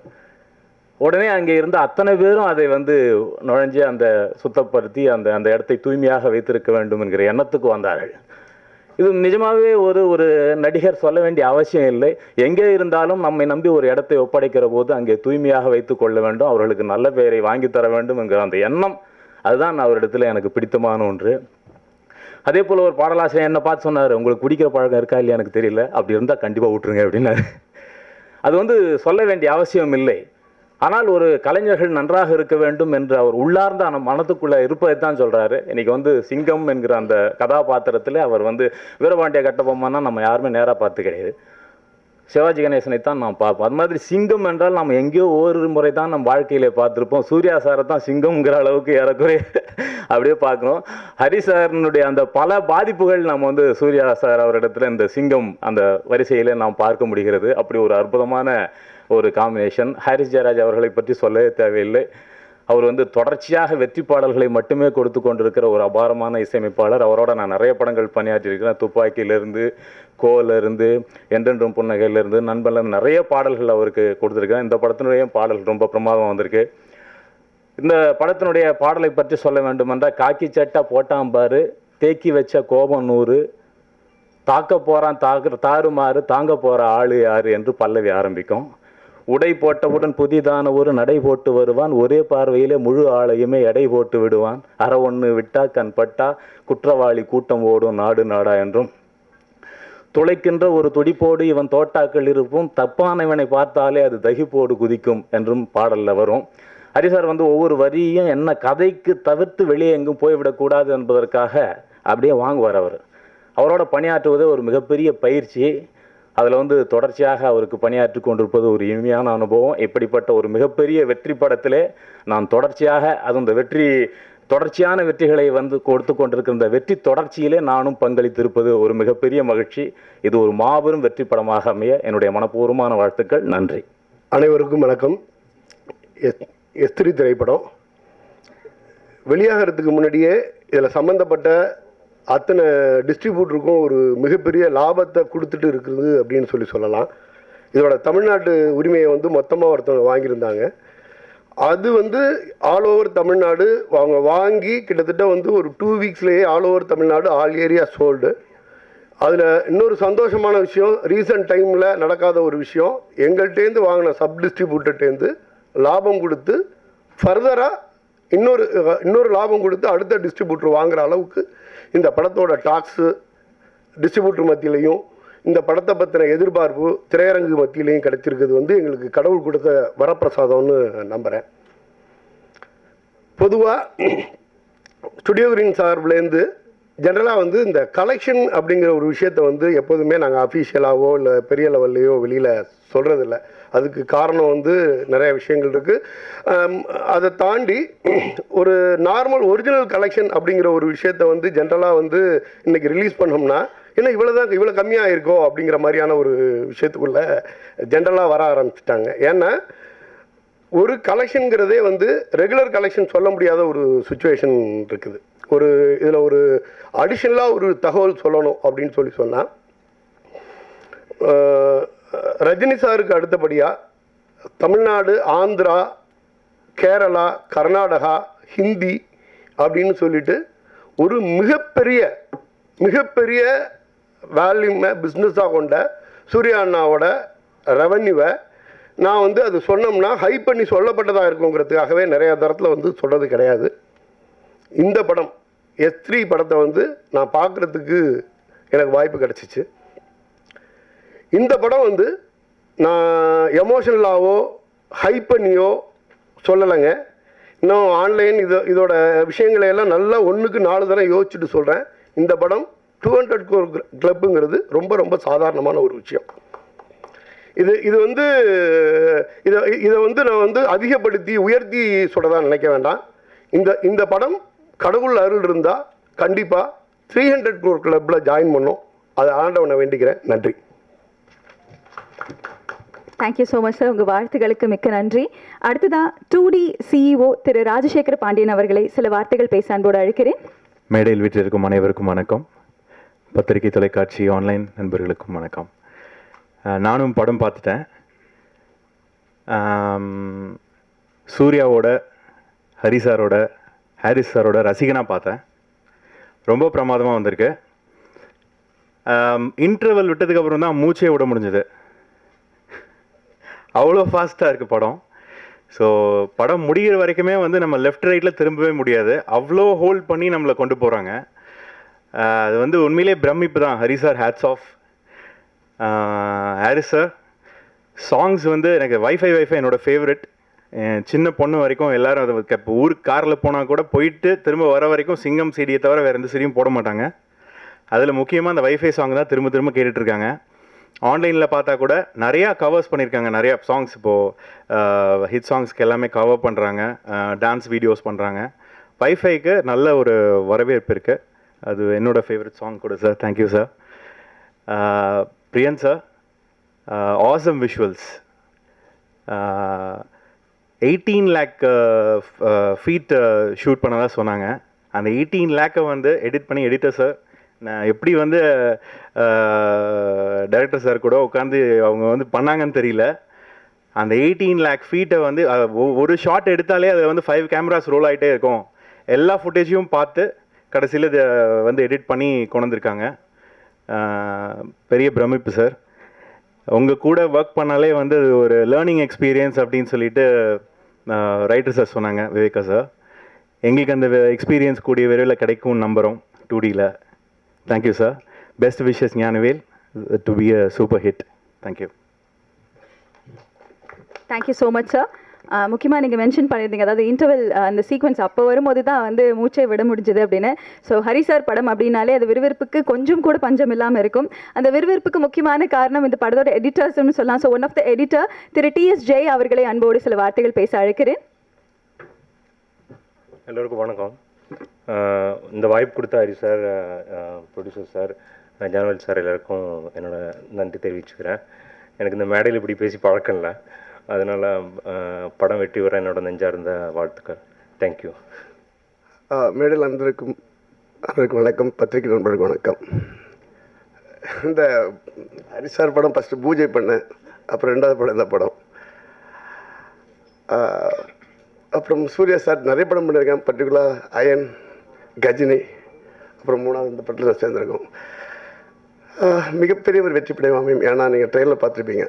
உடனே அங்கே இருந்த அத்தனை பேரும் அதை வந்து நுழைஞ்சு அந்த சுத்தப்படுத்தி அந்த அந்த இடத்தை தூய்மையாக வைத்திருக்க வேண்டும் என்கிற எண்ணத்துக்கு வந்தார்கள். இது நிஜமாகவே ஒரு நடிகர் சொல்ல வேண்டிய அவசியம் இல்லை. எங்கே இருந்தாலும் நம்மை நம்பி ஒரு இடத்தை ஒப்படைக்கிற போது அங்கே தூய்மையாக வைத்து கொள்ள வேண்டும், அவர்களுக்கு நல்ல பெயரை வாங்கி தர வேண்டும் என்கிற அந்த எண்ணம், அதுதான் அவரிடத்தில் எனக்கு பிடித்தமான ஒன்று. அதே போல் ஒரு பாடலாசிரியர் என்னை பார்த்து சொன்னார், உங்களுக்கு குடிக்கிற பழக்கம் இருக்கா இல்லையா எனக்கு தெரியல, அப்படி இருந்தால் கண்டிப்பாக விட்டுருங்க அப்படின்னாரு. அது வந்து சொல்ல வேண்டிய அவசியம் இல்லை. ஆனால் ஒரு கலைஞர்கள் நன்றாக இருக்க வேண்டும் என்று அவர் உள்ளார்ந்த மனத்துக்குள்ளே இருப்பதை தான் சொல்கிறாரு. இன்றைக்கி வந்து சிங்கம் என்கிற அந்த கதாபாத்திரத்தில் அவர் வந்து வீரபாண்டிய கட்டபொம்மன்னா நம்ம யாருமே நேராக பார்த்து கிடையாது, சிவாஜி கணேசனை தான் நாம் பார்ப்போம். அது மாதிரி சிங்கம் என்றால் நம்ம எங்கேயோ ஒரு முறை தான் நம்ம வாழ்க்கையிலே பார்த்துருப்போம். சூர்யா சாரை தான் சிங்கம்ங்கிற அளவுக்கு ஏறக்குறைய அப்படியே பார்க்கணும். ஹரி சாரினுடைய அந்த பல பாதிப்புகள் நம்ம வந்து சூர்யா சார் அவரிடத்துல இந்த சிங்கம் அந்த வரிசையிலே நாம் பார்க்க முடிகிறது. அப்படி ஒரு அற்புதமான ஒரு காம்பினேஷன். ஹாரிஸ் ஜெயராஜ் அவர்களை பற்றி சொல்லவே தேவையில்லை. அவர் வந்து தொடர்ச்சியாக வெற்றி பாடல்களை மட்டுமே கொடுத்து கொண்டிருக்கிற ஒரு அபாரமான இசையமைப்பாளர். அவரோட நான் நிறைய படங்கள் பணியாற்றியிருக்கிறேன். துப்பாக்கியிலிருந்து, கோலிருந்து, என்றென்றும் புன்னகையிலிருந்து, நண்பன்லேருந்து நிறைய பாடல்கள் அவருக்கு கொடுத்துருக்கேன். இந்த படத்தினுடைய பாடல் ரொம்ப பிரமாதம் வந்திருக்கு. இந்த படத்தினுடைய பாடலை பற்றி சொல்ல வேண்டுமென்றால், காக்கி சட்டை போட்டாம்பாரு, தேக்கி வச்ச கோபம் 100, தாக்க போகிறான் தாறுமாறு, தாங்க போகிற ஆளு யாரு என்று பல்லவி ஆரம்பிக்கும். உடை போட்டவுடன் புதிதான ஒரு நடை போட்டு வருவான், ஒரே பார்வையிலே முழு ஆளையுமே எடை போட்டு விடுவான், அற ஒன்று விட்டா கண் பட்டா குற்றவாளி கூட்டம் ஓடும் நாடு நாடா என்றும், துளைக்கின்ற ஒரு துடிப்போடு இவன் தோட்டாக்கள் இருப்பும், தப்பானவனை பார்த்தாலே அது தகிப்போடு குதிக்கும் என்றும் பாடலில் வரும். ஹரிசார் வந்து ஒவ்வொரு வரியும் என்ன கதைக்கு தவிர்த்து வெளியே எங்கும் போய்விடக்கூடாது என்பதற்காக அப்படியே வாங்குவார். அவரோட பணியாற்றுவதே ஒரு மிகப்பெரிய பயிற்சி. அதில் வந்து தொடர்ச்சியாக அவருக்கு பணியாற்றி கொண்டிருப்பது ஒரு இனிமையான அனுபவம். இப்படிப்பட்ட ஒரு மிகப்பெரிய வெற்றி படத்திலே நான் தொடர்ச்சியாக அது இந்த தொடர்ச்சியான வெற்றிகளை வந்து கொடுத்து கொண்டிருக்கிற இந்த வெற்றி தொடர்ச்சியிலே நானும் பங்களித்திருப்பது ஒரு மிகப்பெரிய மகிழ்ச்சி. இது ஒரு மாபெரும் வெற்றி படமாக அமைய என்னுடைய மனப்பூர்வமான வாழ்த்துக்கள். நன்றி. அனைவருக்கும் வணக்கம். எஸ்திரி திரைப்படம் வெளியாகிறதுக்கு முன்னாடியே இதில் சம்மந்தப்பட்ட அத்தனை டிஸ்ட்ரிபியூட்டருக்கும் ஒரு மிகப்பெரிய லாபத்தை கொடுத்துட்டு இருக்குது அப்படின்னு சொல்லலாம். இதோட தமிழ்நாட்டு உரிமையை வந்து மொத்தமாக ஒருத்தவங்க வாங்கியிருந்தாங்க. அது வந்து ஆல் ஓவர் தமிழ்நாடு அவங்க வாங்கி கிட்டத்தட்ட வந்து ஒரு 2 வீக்ஸ்லேயே all over Tamil Nadu all area sold. அதில் இன்னொரு சந்தோஷமான விஷயம், ரீசன்ட் டைமில் நடக்காத ஒரு விஷயம், எங்கள்கிட்டேருந்து வாங்கின சப் டிஸ்ட்ரிபியூட்டர்கிட்டேருந்து லாபம் கொடுத்து ஃபர்தராக இன்னொரு லாபம் கொடுத்து அடுத்த டிஸ்ட்ரிபியூட்டர் வாங்குகிற அளவுக்கு இந்த படத்தோட டாக்ஸு டிஸ்ட்ரிபியூட்டர் மத்தியிலையும் இந்த படத்தை பற்றின எதிர்பார்ப்பு திரையரங்கு மத்தியிலையும் கிடைச்சிருக்கிறது வந்து எங்களுக்கு கடவுள் கொடுத்த வரப்பிரசாதம்னு நம்புகிறேன். பொதுவாக ஸ்டுடியோ கிரீன் சார்பிலேருந்து ஜென்ரலாக வந்து இந்த கலெக்ஷன் அப்படிங்கிற ஒரு விஷயத்தை வந்து எப்போதுமே நாங்கள் அஃபீஷியலாகவோ இல்லை பெரிய லெவல்லையோ வெளியில் சொல்கிறதில்ல. அதுக்கு காரணம் வந்து நிறைய விஷயங்கள் இருக்குது. அதை தாண்டி ஒரு நார்மல் ஒரிஜினல் கலெக்ஷன் அப்படிங்கிற ஒரு விஷயத்தை வந்து ஜென்ரலாக வந்து இன்றைக்கி ரிலீஸ் பண்ணோம்னா ஏன்னா இவ்வளோ கம்மியாக இருக்கோ அப்படிங்கிற மாதிரியான ஒரு விஷயத்துக்குள்ளே ஜென்ரலாக வர ஆரம்பிச்சிட்டாங்க. ஏன்னா ஒரு கலெக்ஷனுங்கிறதே வந்து ரெகுலர் கலெக்ஷன் சொல்ல முடியாத ஒரு சுச்சுவேஷன் இருக்குது. இதில் ஒரு அடிஷ்னலாக ஒரு தகவல் சொல்லணும் அப்படின்னு சொன்னால், ரஜினி சாருக்கு அடுத்தபடியாக தமிழ்நாடு, ஆந்திரா, கேரளா, கர்நாடகா, ஹிந்தி அப்படின்னு சொல்லிட்டு ஒரு மிகப்பெரிய வேல்யூமை பிஸ்னஸாக கொண்ட சூர்யா அண்ணாவோட ரெவன்யூவை நான் வந்து அது சொன்னோம்னா ஹை பண்ணி சொல்லப்பட்டதாக இருக்குங்கிறதுக்காகவே நிறையா தரத்தில் வந்து சொல்கிறது கிடையாது. இந்த படம் S3 படத்தை வந்து நான் பார்க்குறதுக்கு எனக்கு வாய்ப்பு கிடச்சிச்சு. இந்த படம் வந்து நான் எமோஷனலாவோ ஹைப் பண்ணியோ சொல்லலைங்க. இன்னும் ஆன்லைன் இதோட விஷயங்களை எல்லாம் நல்லா 1க்கு 4 தடவை யோசிச்சுட்டு சொல்கிறேன். இந்த படம் 200 crore கிளப்புங்கிறது ரொம்ப ரொம்ப சாதாரணமான ஒரு விஷயம். இது வந்து இதை வந்து நான் வந்து அதிகப்படுத்தி உயர்த்தி சொல்கிறதா நினைக்க வேண்டாம். இந்த படம் கடவுள் அருள் இருந்தால் கண்டிப்பாக 300 crore கிளப்பில் ஜாயின் பண்ணோம். அதை ஆண்டவனை வேண்டிக்கிறேன். நன்றி. Thank you so much sir. உங்கள் வாழ்த்துக்களுக்கு மிக்க நன்றி. அடுத்ததான் 2D CEO திரு ராஜசேகர பாண்டியன் அவர்களை சில வார்த்தைகள் பேச அன்போடு அழைக்கிறேன். மேடையில் வீட்டிற்கும் அனைவருக்கும் வணக்கம். பத்திரிகை, தொலைக்காட்சி, ஆன்லைன் நண்பர்களுக்கும் வணக்கம். நானும் படம் பார்த்துட்டேன். சூர்யாவோட, ஹரி சாரோட, ஹாரிஸ் சாரோட ரசிகனாக பார்த்தேன். ரொம்ப பிரமாதமாக வந்திருக்கு. இன்டர்வல் விட்டதுக்கப்புறம் தான் மூச்சே விட முடிஞ்சது. அவ்வளோ ஃபாஸ்ட்டாக இருக்குது படம். ஸோ படம் முடிகிற வரைக்குமே வந்து நம்ம லெஃப்ட் ரைட்டில் திரும்பவே முடியாது. அவ்வளோ ஹோல்ட் பண்ணி நம்மளை கொண்டு போகிறாங்க. அது வந்து உண்மையிலே பிரமிப்பு தான். Hari sir hats off. Harris sir songs வந்து எனக்கு வைஃபை என்னோடய ஃபேவரெட். சின்ன பொண்ணு வரைக்கும் எல்லோரும் அதை இப்போ ஊருக்கு காரில் போனால் கூட போயிட்டு திரும்ப வர வரைக்கும் சிங்கம் சீடியை தவிர வேறு எந்த சீடியும் போட மாட்டாங்க. அதில் முக்கியமாக அந்த வைஃபை சாங் தான் திரும்ப கேட்டுட்ருக்காங்க. ஆன்லைனில் பார்த்தா கூட நிறையா கவர்ஸ் பண்ணியிருக்காங்க. நிறையா சாங்ஸ் இப்போது ஹிட் சாங்ஸ்க்கு எல்லாமே கவர் பண்ணுறாங்க, டான்ஸ் வீடியோஸ் பண்ணுறாங்க. வைஃபைக்கு நல்ல ஒரு வரவேற்பு இருக்குது. அது என்னோடய ஃபேவரட் சாங் கூட sir. Thank you sir. Priyan sir, awesome visuals. 18 lakh feet shoot பண்ணதாக சொன்னாங்க. அந்த 18 lakh வந்து எடிட் பண்ணி எடிட்டர் சார் நான் எப்படி வந்து டைரக்டர் சார் கூட உட்காந்து அவங்க வந்து பண்ணாங்கன்னு தெரியல. அந்த 18 lakh ஃபீட்டை வந்து ஒரு ஷாட் எடுத்தாலே அதை வந்து 5 கேமராஸ் ரோல் ஆகிட்டே இருக்கும். எல்லா ஃபுட்டேஜையும் பார்த்து கடைசியில் இதை வந்து எடிட் பண்ணி கொண்டு வந்திருக்காங்க. பெரிய பிரமிப்பு சார். உங்கள் கூட ஒர்க் பண்ணாலே வந்து அது ஒரு லேர்னிங் எக்ஸ்பீரியன்ஸ் அப்படின்னு சொல்லிட்டு ரைட்டர் சார் சொன்னாங்க, விவேகா சார். எங்களுக்கு அந்த எக்ஸ்பீரியன்ஸ் கூடிய விரைவில் கிடைக்கும்னு நம்புகிறோம் 2Dயில். Thank you sir. Best wishes Gnanavel to be a super hit. Thank you. Thank you so much sir. முக்கியமாக நீங்கள் மென்ஷன் பண்ணியிருந்தீங்க, அதாவது இன்டர்வல் அந்த சீக்வன்ஸ் அப்போ வரும்போது தான் வந்து மூச்சை விட முடிஞ்சது அப்படின்னு. ஸோ ஹரி சார் படம் அப்படின்னாலே அது விறுவிறுப்புக்கு கொஞ்சம் கூட பஞ்சம் இல்லாமல் இருக்கும். அந்த விறுவிறுப்புக்கு முக்கியமான காரணம் இந்த படத்தோட எடிட்டர்ஸ்னு சொல்லலாம். So one of the editor திரு TS ஜெய் அவர்களை அன்போடு சில வார்த்தைகள் பேச அழைக்கிறேன். எல்லோருக்கும் வணக்கம். இந்த வாய்ப்பு கொடுத்த Hari sir, producer sir, Gnanavel sir எல்லாருக்கும் என்னோட நன்றி தெரிவிச்சுக்கிறேன். எனக்கு இந்த மேடையில் இப்படி பேசி பழக்கம் இல்லை. அதனால் படம் வெற்றி வர என்னோட நெஞ்சார்ந்த வாழ்த்துக்கள். தேங்க்யூ. மேடையில் அனைவருக்கும் வணக்கம். பத்திரிகை நண்பர்களுக்கு வணக்கம். இந்த ஹரிசார் படம் ஃபஸ்ட்டு பூஜை பண்ணேன். அப்புறம் 2வது படம் இந்த படம். அப்புறம் சூர்யா சார் நிறைய படம் பண்ணியிருக்கேன். பர்டிகுலர் அயன், கஜினி, அப்புறம் 3வது இந்த படத்தில் நான் சேர்ந்துருக்கோம். மிகப்பெரிய ஒரு வெற்றி படம். ஏன்னா நீங்கள் ட்ரெயிலில் பார்த்துருப்பீங்க.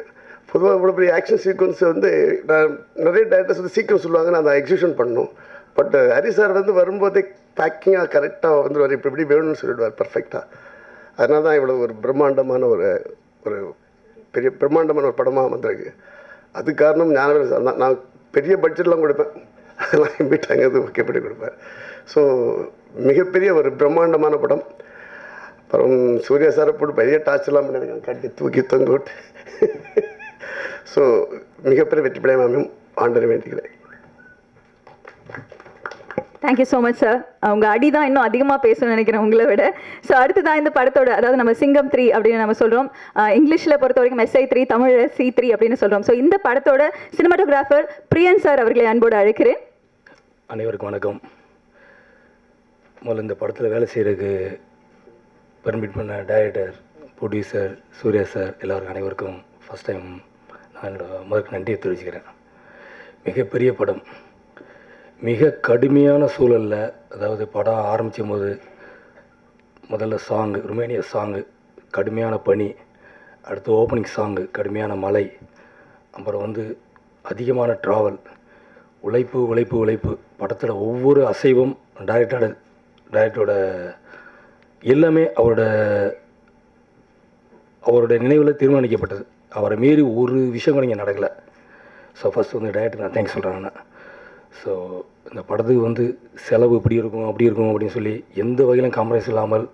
பொதுவாக இவ்வளோ பெரிய ஆக்ஷன் சீக்வன்ஸ் வந்து நான் நிறைய டேரக்டர்ஸ் வந்து சீக்கிரம் சொல்லுவாங்க, நான் அதை எக்ஸிக்யூஷன் பண்ணணும். பட் ஹரி சார் வந்து வரும்போதே பேக்கிங்காக கரெக்டாக வந்து ஒரு இப்படி வேணும்னு சொல்லிவிடுவார் பர்ஃபெக்டாக. அதனால தான் இவ்வளோ ஒரு பிரம்மாண்டமான ஒரு பெரிய பிரம்மாண்டமான ஒரு படமாக வந்திருக்கு. அது காரணம் ஞானவேல் சார் தான். நான் பெரிய பட்ஜெட்லாம் கொடுப்பேன், அதெல்லாம் எம்பிட்டாங்க அது ஓகே பண்ணி கொடுப்பேன். ஸோ மிகப்பெரிய ஒரு பிரம்மாண்டமான படம். அப்புறம் சூர்யா சாரை போட்டு பெரிய டார்ச்சர்லாம் பண்ணியிருக்காங்க, கட்டி தூக்கி தொங்கோட்டு. ஸோ மிகப்பெரிய வெற்றி படம் அமையும் ஆண்டரை வேண்டிக்கிறேன். Thank you so much sir. அவங்க அடி தான் இன்னும் அதிகமாக பேசணும்னு நினைக்கிறேன் உங்களை விட. ஸோ அடுத்ததான் இந்த படத்தோட, அதாவது நம்ம சிங்கம் 3 அப்படின்னு நம்ம சொல்கிறோம். இங்கிலீஷில் பொறுத்த வரைக்கும் SI3, தமிழ் C3 அப்படின்னு சொல்கிறோம். ஸோ இந்த படத்தோட சினிமாட்டோகிராஃபர் பிரியன் சார் அவர்களை அன்போடு அழைக்கிறேன். அனைவருக்கும் வணக்கம். முதல்ல இந்த படத்தில் வேலை செய்கிறதுக்கு பர்மிட் பண்ண டைரக்டர், ப்ரொடியூசர் சூர்யா சார் எல்லாருக்கும் அனைவருக்கும் ஃபஸ்ட் டைம் நான் என்னோட முதற்கு நன்றியை தெரிவிச்சுக்கிறேன். மிகப்பெரிய படம், மிக கடுமையான சூழலில், அதாவது படம் ஆரம்பிக்கும் போது முதல்ல சாங்கு, ருமேனியா சாங்கு, கடுமையான பனி, அடுத்து ஓப்பனிங் சாங்கு, கடுமையான மழை, அப்புறம் வந்து அதிகமான ட்ராவல், உழைப்பு உழைப்பு உழைப்பு. படத்தோட ஒவ்வொரு அசைவும் டைரக்டரோட எல்லாமே அவரோட நினைவில் தீர்மானிக்கப்பட்டது. அவரை மீறி ஒரு விஷயம் கூட இங்கே நடக்கலை. ஸோ ஃபஸ்ட் வந்து டைரக்டர் நான் தேங்க்ஸ் சொல்கிறேன். ஸோ இந்த படத்துக்கு வந்து செலவு இப்படி இருக்கும் அப்படி இருக்கும் அப்படின்னு சொல்லி எந்த வகையிலும் காம்ப்ரமைஸ் இல்லாமல்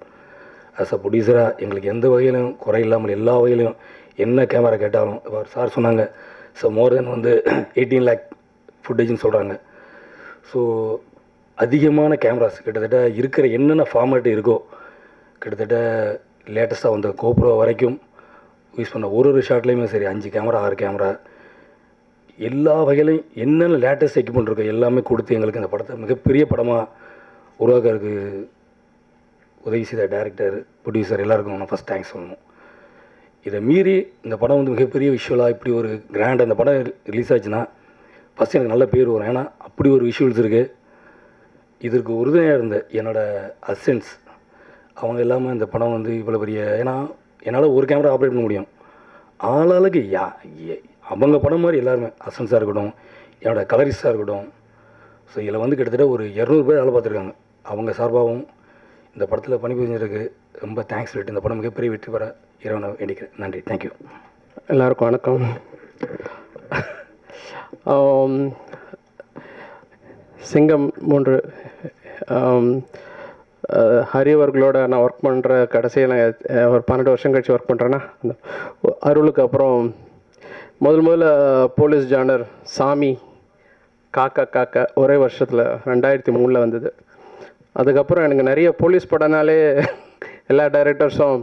ஆஸ் அ ப்ரொடியூசராக எங்களுக்கு எந்த வகையிலும் குறை இல்லாமல் எல்லா வகையிலும் என்ன கேமரா கேட்டாலும் அவர் சார் சொன்னாங்க. ஸோ மோர் தென் வந்து 18 lakh ஃபுட்டேஜ்னு சொல்கிறாங்க. ஸோ அதிகமான கேமராஸ் கிட்டத்தட்ட இருக்கிற என்னென்ன ஃபார்மேட் இருக்கோ கிட்டத்தட்ட லேட்டஸ்ட்டாக வந்த கோப்ரோ வரைக்கும் யூஸ் பண்ண ஒரு ஷாட்லேயுமே சரி 5 கேமரா 6 கேமரா எல்லா வகையிலையும் என்னென்ன லேட்டஸ்ட் எக்யூப்மெண்ட் இருக்கோ எல்லாமே கொடுத்து எங்களுக்கு இந்த படத்தை மிகப்பெரிய படமாக உருவாக்குறதுக்கு உதவி செய்த டைரக்டர் ப்ரொடியூசர் எல்லாருக்கும் நான் ஃபஸ்ட் தேங்க்ஸ் சொல்லணும். இதை மீறி இந்த படம் வந்து மிகப்பெரிய விஷுவலாக இப்படி ஒரு கிராண்ட் அந்த படம் ரிலீஸ் ஆச்சுன்னா ஃபஸ்ட் எனக்கு நல்ல பேர் வரும். ஏன்னா அப்படி ஒரு விஷுவல்ஸ் இருக்குது. இதற்கு உறுதுணையாக இருந்த என்னோடய அசிஸ்டன்ஸ் அவங்க இல்லாமல் இந்த படம் வந்து இவ்வளோ பெரிய, ஏன்னா என்னால் ஒரு கேமரா ஆப்ரேட் பண்ண முடியும். ஆளாளுக்கு அவங்க படம் மாதிரி எல்லாருமே அசிஸ்டன்ஸாக இருக்கட்டும், என்னோடய கலரிஸ்டாக இருக்கட்டும். ஸோ இதில் வந்து கிட்டத்தட்ட ஒரு 200 பேர் வேலை பார்த்துருக்காங்க. அவங்க சார்பாகவும் இந்த படத்தில் பணிபுரிஞ்சதுக்கு ரொம்ப தேங்க்ஸ் சொல்லிட்டு இந்த படம் மிகப்பெரிய வெற்றி பெற இறைவனை வேண்டிக்கிறேன். நன்றி. தேங்க்யூ. எல்லாருக்கும் வணக்கம். சிங்கம் 3 ஹரி அவர்களோட நான் ஒர்க் பண்ணுற கடைசியாக நான் ஒரு 12 வருஷம் கழிச்சு ஒர்க் பண்ணுறேன்னா அந்த அருளுக்கு அப்புறம் முதல்ல போலீஸ் ஜானர் சாமி காக்கா ஒரே வருஷத்தில் 2003 வந்தது. அதுக்கப்புறம் எனக்கு நிறைய போலீஸ் படம்னாலே எல்லா டைரக்டர்ஸும்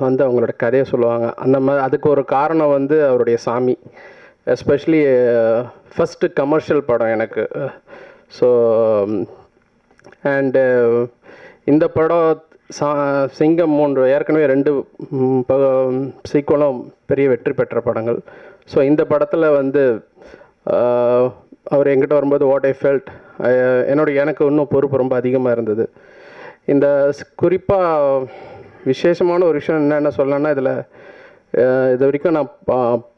வந்து அவங்களோட கதையை சொல்லுவாங்க. அந்த மாதிரி அதுக்கு ஒரு காரணம் வந்து அவருடைய சாமி, எஸ்பெஷலி ஃபஸ்ட்டு கமர்ஷியல் படம் எனக்கு. ஸோ அண்டு இந்த படம் சிங்கம் 3 ஏற்கனவே 2 சீக்வலும் பெரிய வெற்றி பெற்ற படங்கள். ஸோ இந்த படத்தில் வந்து அவர் எங்கிட்ட வரும்போது வாட் ஐ ஃபெல்ட் எனக்கு இன்னும் பொறுப்பு ரொம்ப அதிகமாக இருந்தது. இந்த குறிப்பாக விசேஷமான ஒரு விஷயம் என்னென்ன சொல்லணும்னா, இதில் இது வரைக்கும் நான்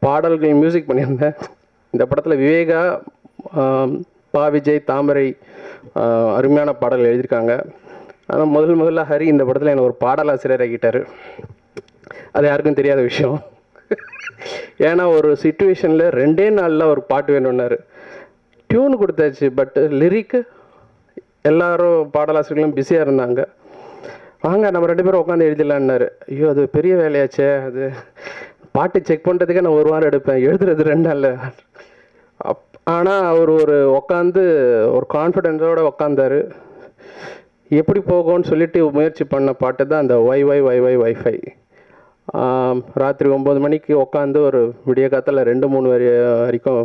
பாடல்கள் மியூசிக் பண்ணியிருந்தேன். இந்த படத்தில் விவேகா, பா விஜய், தாமரை அருமையான பாடல் எழுதியிருக்காங்க. ஆனால் முதல்ல ஹரி இந்த படத்தில் என்னை ஒரு பாடலாசிரியர் ஆகிட்டார். அது யாருக்கும் தெரியாத விஷயம். ஏன்னா ஒரு சிச்சுவேஷனில் 2 நாளில் ஒரு பாட்டு வேணும்னாரு. டியூன் கொடுத்தாச்சு, பட் லிரிக்கு எல்லாரும் பாடலாசிரியர்களும் பிஸியாக இருந்தாங்க. வாங்க நம்ம 2 பேரும் உட்காந்து எழுதிடலான்னாரு. ஐயோ அது பெரிய வேலையாச்சே, அது பாட்டு செக் பண்ணுறதுக்கே நான் 1 வாரம் எடுப்பேன், எழுதுறது 2 நாளில். ஆனால் அவர் உட்காந்து ஒரு கான்ஃபிடென்ஸோடு உட்காந்தார். எப்படி போகும்னு சொல்லிட்டு முயற்சி பண்ண பாட்டு தான் அந்த வைஃபை. ராத்திரி 9 மணிக்கு உட்காந்து ஒரு விடிய காத்தில் 2-3 வரைக்கும்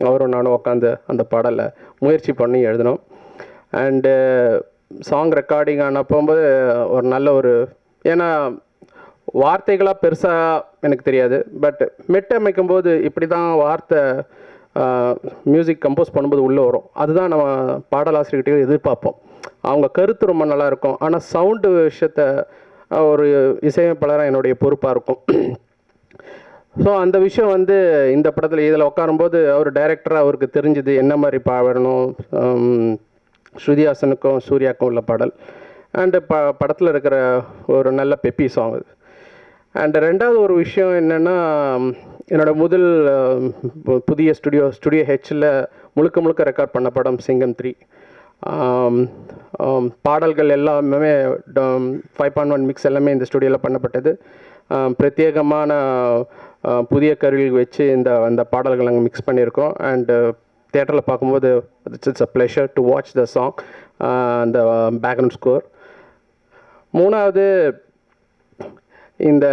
அவரும் நானும் உட்காந்து அந்த பாடலை முயற்சி பண்ணி எழுதினோம். அண்டு சாங் ரெக்கார்டிங் ஆன போகும்போது ஒரு நல்ல ஏன்னா வார்த்தைகளாக பெருசாக எனக்கு தெரியாது, பட் மெட்டமைக்கும் போது இப்படி தான் வார்த்தை மியூசிக் கம்போஸ் பண்ணும்போது உள்ளே வரும். அதுதான் நம்ம பாடலாசிரியர்கிட்டையும் எதிர்பார்ப்போம். அவங்க கருத்து ரொம்ப நல்லாயிருக்கும், ஆனால் சவுண்டு விஷயத்தை ஒரு இசையமைப்பாளராக என்னுடைய பொறுப்பாக இருக்கும். ஸோ அந்த விஷயம் வந்து இந்த படத்தில் இதில் உட்காரும்போது அவர் டைரக்டராக அவருக்கு தெரிஞ்சது என்ன மாதிரி பாடணும். ஸ்ருதிஹாசனுக்கும் சூர்யாவுக்கும் உள்ள பாடல் அண்டு படத்தில் இருக்கிற ஒரு நல்ல பெப்பி சாங் அது. அண்டு 2வது ஒரு விஷயம் என்னென்னா, என்னோடய முதல் புதிய ஸ்டுடியோ ஹெச்சில் முழுக்க ரெக்கார்ட் பண்ண படம் சிங்கம் 3. பாடல்கள் எல்லாமே 5.1 மிக்ஸ் எல்லாமே இந்த ஸ்டுடியோவில் பண்ணப்பட்டது. பிரத்யேகமான புதிய கருவிகள் வச்சு அந்த பாடல்கள் நாங்கள் மிக்ஸ் பண்ணியிருக்கோம். அண்டு தியேட்டரில் பார்க்கும்போது it's a pleasure to watch the song, அந்த பேக்ரவுண்ட் ஸ்கோர். 3வது இந்த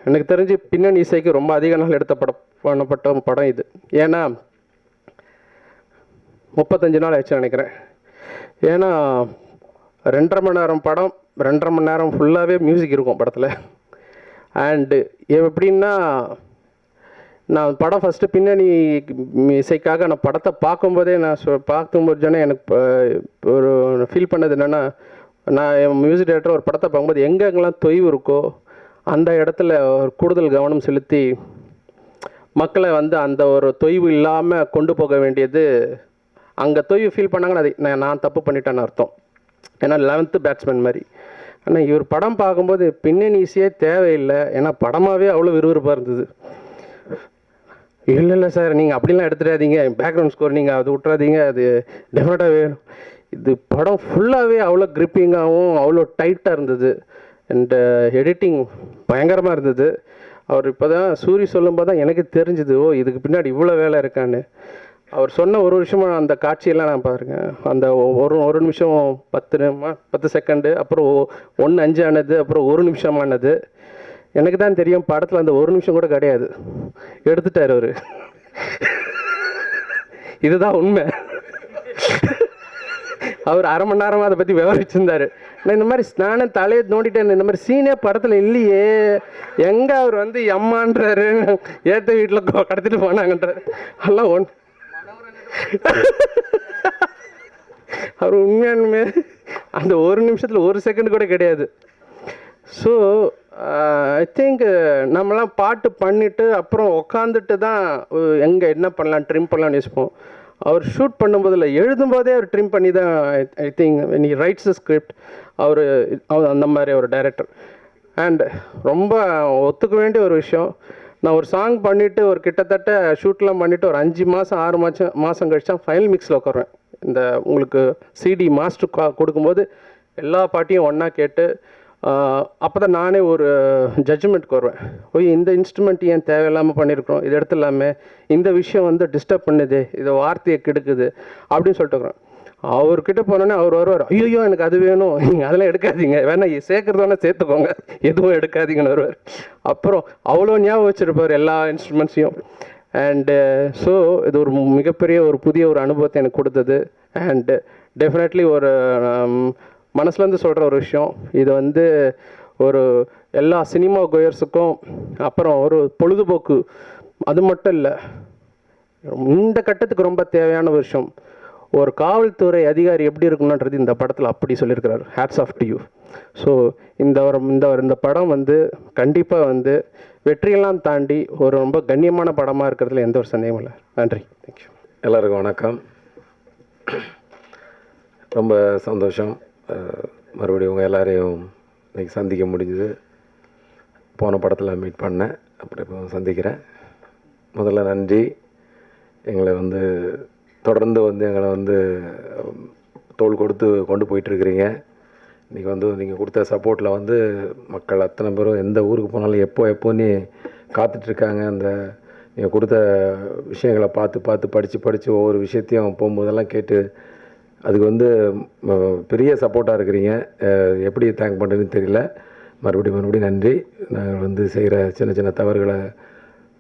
எனக்கு தெரிஞ்சு பின்னணி இசைக்கு ரொம்ப அதிக நாள் பண்ணப்பட்ட படம் இது. ஏன்னா 35 நாள் ஆச்சு நினைக்கிறேன். ஏன்னா 2.5 மணி நேரம் படம், 2.5 மணி நேரம் ஃபுல்லாகவே மியூசிக் இருக்கும் படத்தில். அண்டு எப்படின்னா, நான் படம் ஃபஸ்ட்டு பின்னணி இசைக்காக நான் படத்தை பார்க்கும்போதே பார்க்கும்போது சொன்னேன், எனக்கு ஒரு ஃபீல் பண்ணது என்னென்னா, நான் என் மியூசிக் டைரக்டர் ஒரு படத்தை பார்க்கும்போது எங்கெங்கெல்லாம் தொய்வு இருக்கோ அந்த இடத்துல ஒரு கூடுதல் கவனம் செலுத்தி மக்களை வந்து அந்த ஒரு தொய்வு இல்லாமல் கொண்டு போக வேண்டியது. அங்கே தொய்வு ஃபீல் பண்ணாங்கன்னா அது நான் தப்பு பண்ணிட்டேன்னு அர்த்தம். ஏன்னா 11th பேட்ஸ்மேன் மாதிரி ஆனால் இவர் படம் பார்க்கும்போது பின்னணி இசையே தேவையில்லை, ஏன்னா படமாகவே அவ்வளோ விறுவிறுப்பாக இருந்தது. இல்லை சார், நீங்கள் அப்படிலாம் எடுத்துடாதீங்க, பேக்ரவுண்ட் ஸ்கோர் நீங்கள் அது விட்றாதீங்க, அது டெஃபினட்டாக வேணும். இது படம் ஃபுல்லாகவே அவ்வளோ கிரிப்பிங்காகவும் அவ்வளோ டைட்டாக இருந்தது. அண்ட் எடிட்டிங் பயங்கரமாக இருந்தது. அவர் இப்போ தான் சூரி சொல்லும்போது தான் எனக்கு தெரிஞ்சுது, ஓ இதுக்கு பின்னாடி இவ்வளோ வேலை இருக்கான்னு. அவர் சொன்ன ஒரு விஷயமாக அந்த காட்சியெல்லாம் நான் பாருங்கள், அந்த ஒரு நிமிஷம் 10 செகண்டு, அப்புறம் 1:05 ஆனது, அப்புறம் 1 நிமிஷம் ஆனது. எனக்கு தான் தெரியும் படத்தில் அந்த 1 நிமிஷம் கூட கிடையாது, எடுத்துட்டார் அவர். இதுதான் உண்மை. அவர் அரை மணி நேரமாக அதை பற்றி விவரிச்சிருந்தார். நான் இந்த மாதிரி நானும் தலையை நோண்டிட்டேன், இந்த மாதிரி சீனே படத்தில் இல்லையே, எங்கே அவர் வந்து எம்மான்றாரு, ஏற்ற வீட்டில் கடத்திட்டு போனாங்கன்றார். எல்லாம் அவர் உண்மையானுமே அந்த 1 நிமிஷத்தில் 1 செகண்ட் கூட கிடையாது. ஸோ ஐ திங்க் நம்மளாம் பாட்டு பண்ணிவிட்டு அப்புறம் உக்காந்துட்டு தான் எங்கே என்ன பண்ணலாம் ட்ரிம் பண்ணலாம்னு யோசிப்போம். அவர் ஷூட் பண்ணும்போதில் எழுதும்போதே அவர் ட்ரிம் பண்ணி தான் I think when he writes a script அவர் அந்த மாதிரி ஒரு டைரக்டர். அண்ட் ரொம்ப ஒத்துக்க வேண்டிய ஒரு விஷயம், நான் ஒரு சாங் பண்ணிவிட்டு ஒரு கிட்டத்தட்ட ஷூட்லாம் பண்ணிவிட்டு ஒரு 5 மாதம் 6 மாதம் கழிச்சா ஃபைனல் மிக்ஸில் உட்காருவேன். இந்த உங்களுக்கு சிடி மாஸ்டர் கொடுக்கும்போது எல்லா பாட்டையும் ஒன்றா கேட்டு அப்போ தான் நானே ஒரு ஜட்ஜ்மெண்ட்க்கு வருவேன். ஓய் இந்த இன்ஸ்ட்ருமெண்ட் ஏன் தேவையில்லாமல் பண்ணியிருக்கிறோம், இது எடுத்துலாமே, இந்த விஷயம் வந்து டிஸ்டர்ப் பண்ணுது, இது வார்த்தையை கெடுக்குது அப்படின்னு சொல்லிட்டு இருக்கிறோம். அவர்கிட்ட போனோன்னே அவர் வருவார், ஐயோ எனக்கு அது வேணும், நீங்கள் அதெல்லாம் எடுக்காதீங்க, வேணா சேர்க்குறது வேணால் சேர்த்துக்கோங்க, எதுவும் எடுக்காதீங்கன்னு வருவார். அப்புறம் அவ்வளோ ஞாபகம் வச்சுருப்பார் எல்லா இன்ஸ்ட்ருமெண்ட்ஸையும். அண்டு ஸோ இது ஒரு மிகப்பெரிய ஒரு புதிய ஒரு அனுபவத்தை எனக்கு கொடுத்தது. அண்டு டெஃபினெட்லி ஒரு மனசுலேருந்து சொல்கிற ஒரு விஷயம், இது வந்து ஒரு எல்லா சினிமா கோயர்ஸுக்கும் அப்புறம் ஒரு பொழுதுபோக்கு அது மட்டும் இல்லை, இந்த கட்டத்துக்கு ரொம்ப தேவையான ஒரு விஷயம். ஒரு காவல்துறை அதிகாரி எப்படி இருக்கணுன்றது இந்த படத்தில் அப்படி சொல்லியிருக்கிறார். Hats off to you. So இந்த படம் வந்து கண்டிப்பாக வந்து வெற்றியெல்லாம் தாண்டி ஒரு ரொம்ப கண்ணியமான படமாக இருக்கிறதுல எந்த ஒரு சந்தேகமும் இல்லை. நன்றி, தேங்க்யூ. எல்லாருக்கும் வணக்கம். ரொம்ப சந்தோஷம் மறுபடியும் உங்கள் எல்லாரையும் இன்றைக்கி சந்திக்க முடிஞ்சுது. போன படத்தில் மீட் பண்ணேன், அப்புறம் இப்போ சந்திக்கிறேன். முதல்ல நன்றி. எங்களை வந்து தொடர்ந்து வந்து எங்களை வந்து தோள் கொடுத்து கொண்டு போயிட்டுருக்கிறீங்க. இன்றைக்கி வந்து நீங்கள் கொடுத்த சப்போர்ட்டில் வந்து மக்கள் அத்தனை பேரும் எந்த ஊருக்கு போனாலும் எப்போன்னு காத்துட்ருக்காங்க. அந்த நீங்கள் கொடுத்த விஷயங்களை பார்த்து படித்து ஒவ்வொரு விஷயத்தையும் போகும்போதெல்லாம் கேட்டு அதுக்கு வந்து பெரிய சப்போர்ட்டாக இருக்கிறீங்க. எப்படி தேங்க் பண்ணுறதுன்னு தெரியல. மறுபடியும் நன்றி. நாங்கள் வந்து செய்கிற சின்ன தவறுகளை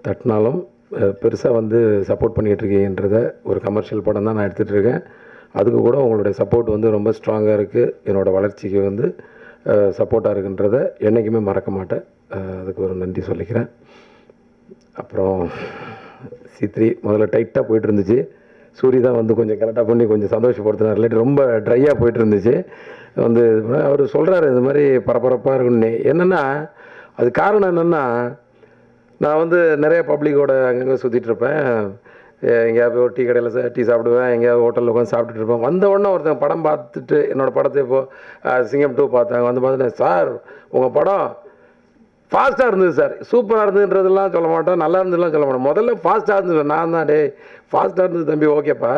தட்டினாலும் பெருசாக வந்து சப்போர்ட் பண்ணிகிட்ருக்கீங்கன்றத ஒரு கமர்ஷியல் படம் தான் நான் எடுத்துகிட்டு இருக்கேன். அதுக்கு கூட உங்களுடைய சப்போர்ட் வந்து ரொம்ப ஸ்ட்ராங்காக இருக்குது. என்னோடய வளர்ச்சிக்கு வந்து சப்போர்ட்டாக இருக்குன்றத என்றைக்குமே மறக்க மாட்டேன். அதுக்கு ஒரு நன்றி சொல்லிக்கிறேன். அப்புறம் C3 முதல்ல டைட்டாக போயிட்டு இருந்துச்சு. சூரி தான் வந்து கொஞ்சம் கரெக்டாக பண்ணி கொஞ்சம் சந்தோஷப்படுத்தினார். இல்லாட்டி ரொம்ப ட்ரையாக போயிட்டு இருந்துச்சு. வந்து அவர் சொல்கிறாரு இந்த மாதிரி பரபரப்பாக இருக்குன்னு. என்னென்னா அது காரணம் என்னென்னா, நான் வந்து நிறைய பப்ளிக்கோட அங்கங்கே சுற்றிட்டுருப்பேன். எங்கேயாவது போய் ஒரு டீ கடையில் டீ சாப்பிடுவேன், எங்கேயாவது ஹோட்டலில் உட்காந்து சாப்பிட்டுட்டு இருப்பேன். வந்த உடனே ஒருத்தன் படம் பார்த்துட்டு என்னோடய படத்தை இப்போது சிங்கம் 2 பார்த்தாங்க. வந்து பார்த்துட்டேன், சார் உங்கள் படம் ஃபாஸ்ட்டாக இருந்தது சார், சூப்பராக இருந்ததுன்றதெல்லாம் சொல்ல மாட்டோம், நல்லா இருந்ததுலாம் சொல்ல மாட்டோம். முதல்ல ஃபாஸ்ட்டாக இருந்தது. நான் தான் டே ஃபாஸ்ட்டாக இருந்தது தம்பி, ஓகேப்பா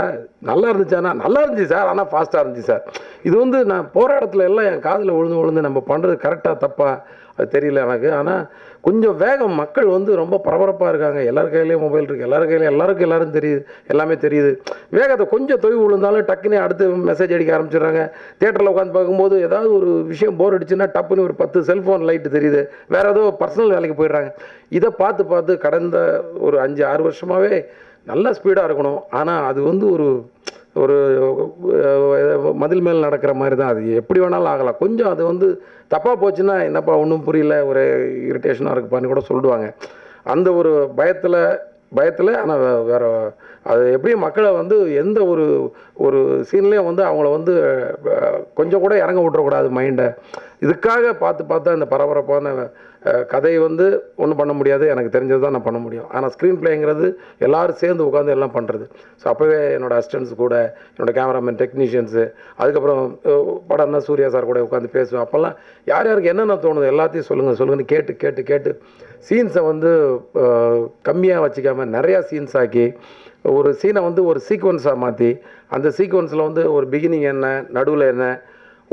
நல்லா இருந்துச்சாண்ணா, நல்லா இருந்துச்சு சார், ஆனால் ஃபாஸ்ட்டாக இருந்துச்சு சார். இது வந்து நான் போகிற இடத்துல எல்லாம் என் காதில் விழுந்து நம்ம பண்ணுறது கரெக்டாக தப்பா அது தெரியல எனக்கு. ஆனால் கொஞ்சம் வேகம், மக்கள் வந்து ரொம்ப பரபரப்பாக இருக்காங்க. எல்லார் கையிலையும் மொபைல் இருக்குது, எல்லாருக்கும் எல்லாரும் தெரியுது, எல்லாமே தெரியுது. வேகத்தை கொஞ்சம் தொய்வு விழுந்தாலும் டக்குன்னு அடுத்து மெசேஜ் அடிக்க ஆரம்பிச்சிடுறாங்க. தியேட்டரில் உட்காந்து பார்க்கும்போது ஏதாவது ஒரு விஷயம் போர் அடிச்சுன்னா டப்புன்னு ஒரு 10 செல்ஃபோன் லைட்டு தெரியுது, வேறு ஏதோ பர்சனல் வேலைக்கு போயிடுறாங்க. இதை பார்த்து கடந்த ஒரு 5-6 வருஷமாகவே நல்ல ஸ்பீடாக இருக்கணும். ஆனால் அது வந்து ஒரு மதில் மேல் நடக்கிற மாதிரி தான். அது எப்படி வேணாலும் ஆகலாம். கொஞ்சம் அது வந்து தப்பாக போச்சுன்னா என்னப்பா ஒன்றும் புரியல, ஒரு இரிட்டேஷனாக இருக்குப்பான்னு கூட சொல்லிடுவாங்க. அந்த ஒரு பயத்தில் ஆனால் வேறு அது எப்படியும் மக்களை வந்து எந்த ஒரு சீன்லேயும் வந்து அவங்கள வந்து கொஞ்சம் கூட இறங்க விட்டுறக்கூடாது மைண்டை. இதுக்காக பார்த்து அந்த பரபரப்பான கதை வந்து ஒன்றும் பண்ண முடியாது, எனக்கு தெரிஞ்சது தான் நான் பண்ண முடியும். ஆனால் ஸ்க்ரீன் பிளேங்கிறது எல்லோரும் சேர்ந்து உட்காந்து எல்லாம் பண்ணுறது. ஸோ அப்போவே என்னோடய அசிஸ்டன்ஸ் கூட, என்னோடய கேமராமேன், டெக்னீஷியன்ஸு, அதுக்கப்புறம் படம்னா சூர்யா சார் கூட உட்காந்து பேசுவேன். அப்போல்லாம் யார் யாருக்கு என்னென்ன தோணுது எல்லாத்தையும் சொல்லுங்கன்னு கேட்டு சீன்ஸை வந்து கம்மியாக வச்சுக்காமல் நிறையா சீன்ஸ் ஆக்கி ஒரு சீனை வந்து ஒரு சீக்வன்ஸாக மாற்றி அந்த சீக்வன்ஸில் வந்து ஒரு பிகினிங் என்ன, நடுவில் என்ன,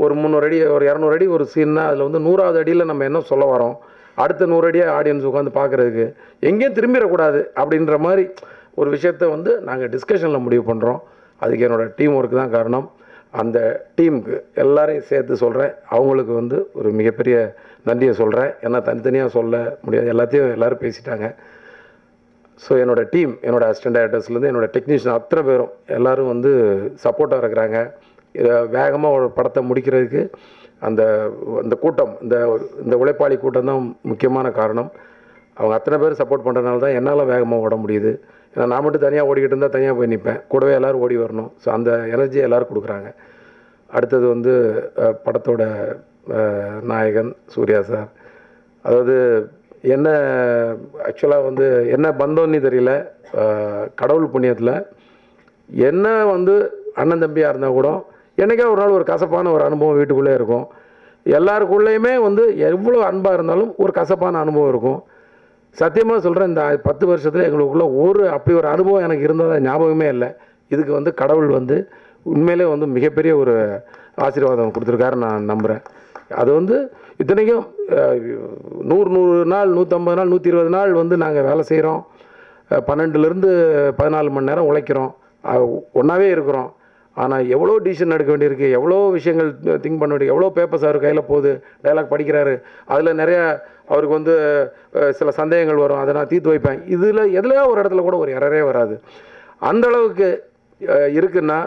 ஒரு 300 அடி ஒரு 200 அடி ஒரு சீன்னா அதில் வந்து 100வது அடியில் நம்ம என்ன சொல்ல வரோம், அடுத்த 100 அடியாக ஆடியன்ஸ் உட்காந்து பார்க்குறதுக்கு எங்கேயும் திரும்பிடக்கூடாது அப்படின்ற மாதிரி ஒரு விஷயத்த வந்து நாங்கள் டிஸ்கஷனில் முடிவு பண்ணுறோம். அதுக்கு என்னோடய டீம் ஒர்க்கு தான் காரணம். அந்த டீமுக்கு எல்லாரையும் சேர்த்து சொல்கிறேன், அவங்களுக்கு வந்து ஒரு மிகப்பெரிய நன்றியை சொல்கிறேன். ஏன்னா தனித்தனியாக சொல்ல முடியாது, எல்லாத்தையும் எல்லோரும் பேசிட்டாங்க. ஸோ என்னோடய டீம், என்னோடய அசிஸ்டன்ட் டைரக்டர்ஸ்லேருந்து என்னோடய டெக்னீஷியன் அத்தனை பேரும் எல்லோரும் வந்து சப்போர்ட்டாக இருக்கிறாங்க. இதை வேகமாக ஒரு படத்தை முடிக்கிறதுக்கு அந்த கூட்டம், இந்த உழைப்பாளி கூட்டம் தான் முக்கியமான காரணம். அவங்க அத்தனை பேர் சப்போர்ட் பண்ணுறதுனால தான் என்னால் வேகமாக ஓட முடியுது. ஏன்னா நான் மட்டும் தனியாக ஓடிக்கிட்டு இருந்தால் தனியாக போய் நிற்பேன், கூடவே எல்லோரும் ஓடி வரணும். ஸோ அந்த எனர்ஜியை எல்லோரும் கொடுக்குறாங்க. அடுத்தது வந்து படத்தோட நாயகன் சூர்யா சார். அதாவது என்ன ஆக்சுவலாக வந்து என்ன பந்தம்னு தெரியல, கடவுள் புண்ணியத்தில் என்ன வந்து அண்ணன் தம்பியாக இருந்தால் கூட என்றைக்கா ஒரு நாள் ஒரு கசப்பான ஒரு அனுபவம் வீட்டுக்குள்ளே இருக்கும். எல்லாருக்குள்ளேயுமே வந்து எவ்வளோ அன்பாக இருந்தாலும் ஒரு கசப்பான அனுபவம் இருக்கும். சத்தியமாக சொல்கிறேன், இந்த 10 வருஷத்தில் எங்களுக்குள்ள அப்படி ஒரு அனுபவம் எனக்கு இருந்ததா ஞாபகமே இல்லை. இதுக்கு வந்து கடவுள் வந்து உண்மையிலே வந்து மிகப்பெரிய ஒரு ஆசீர்வாதம் கொடுத்துருக்காரு நான் நம்புகிறேன். அது வந்து இத்தனைக்கும் 100 நாள், 150 நாள், 120 நாள் வந்து நாங்கள் வேலை செய்கிறோம். 12லேருந்து 14 மணி நேரம் உழைக்கிறோம், ஒன்றாவே இருக்கிறோம். ஆனால் எவ்வளோ டிசிஷன் எடுக்க வேண்டியிருக்கு, எவ்வளோ விஷயங்கள் திங்க் பண்ண வேண்டியது, எவ்வளோ பேப்பர்ஸ் அவர் கையில் போகுது, டைலாக் படிக்கிறாரு, அதில் நிறையா அவருக்கு வந்து சில சந்தேகங்கள் வரும், அதை நான் தீர்த்து வைப்பேன். எதுலையோ ஒரு இடத்துல கூட ஒரு எரரே வராது. அந்தளவுக்கு இருக்குன்னா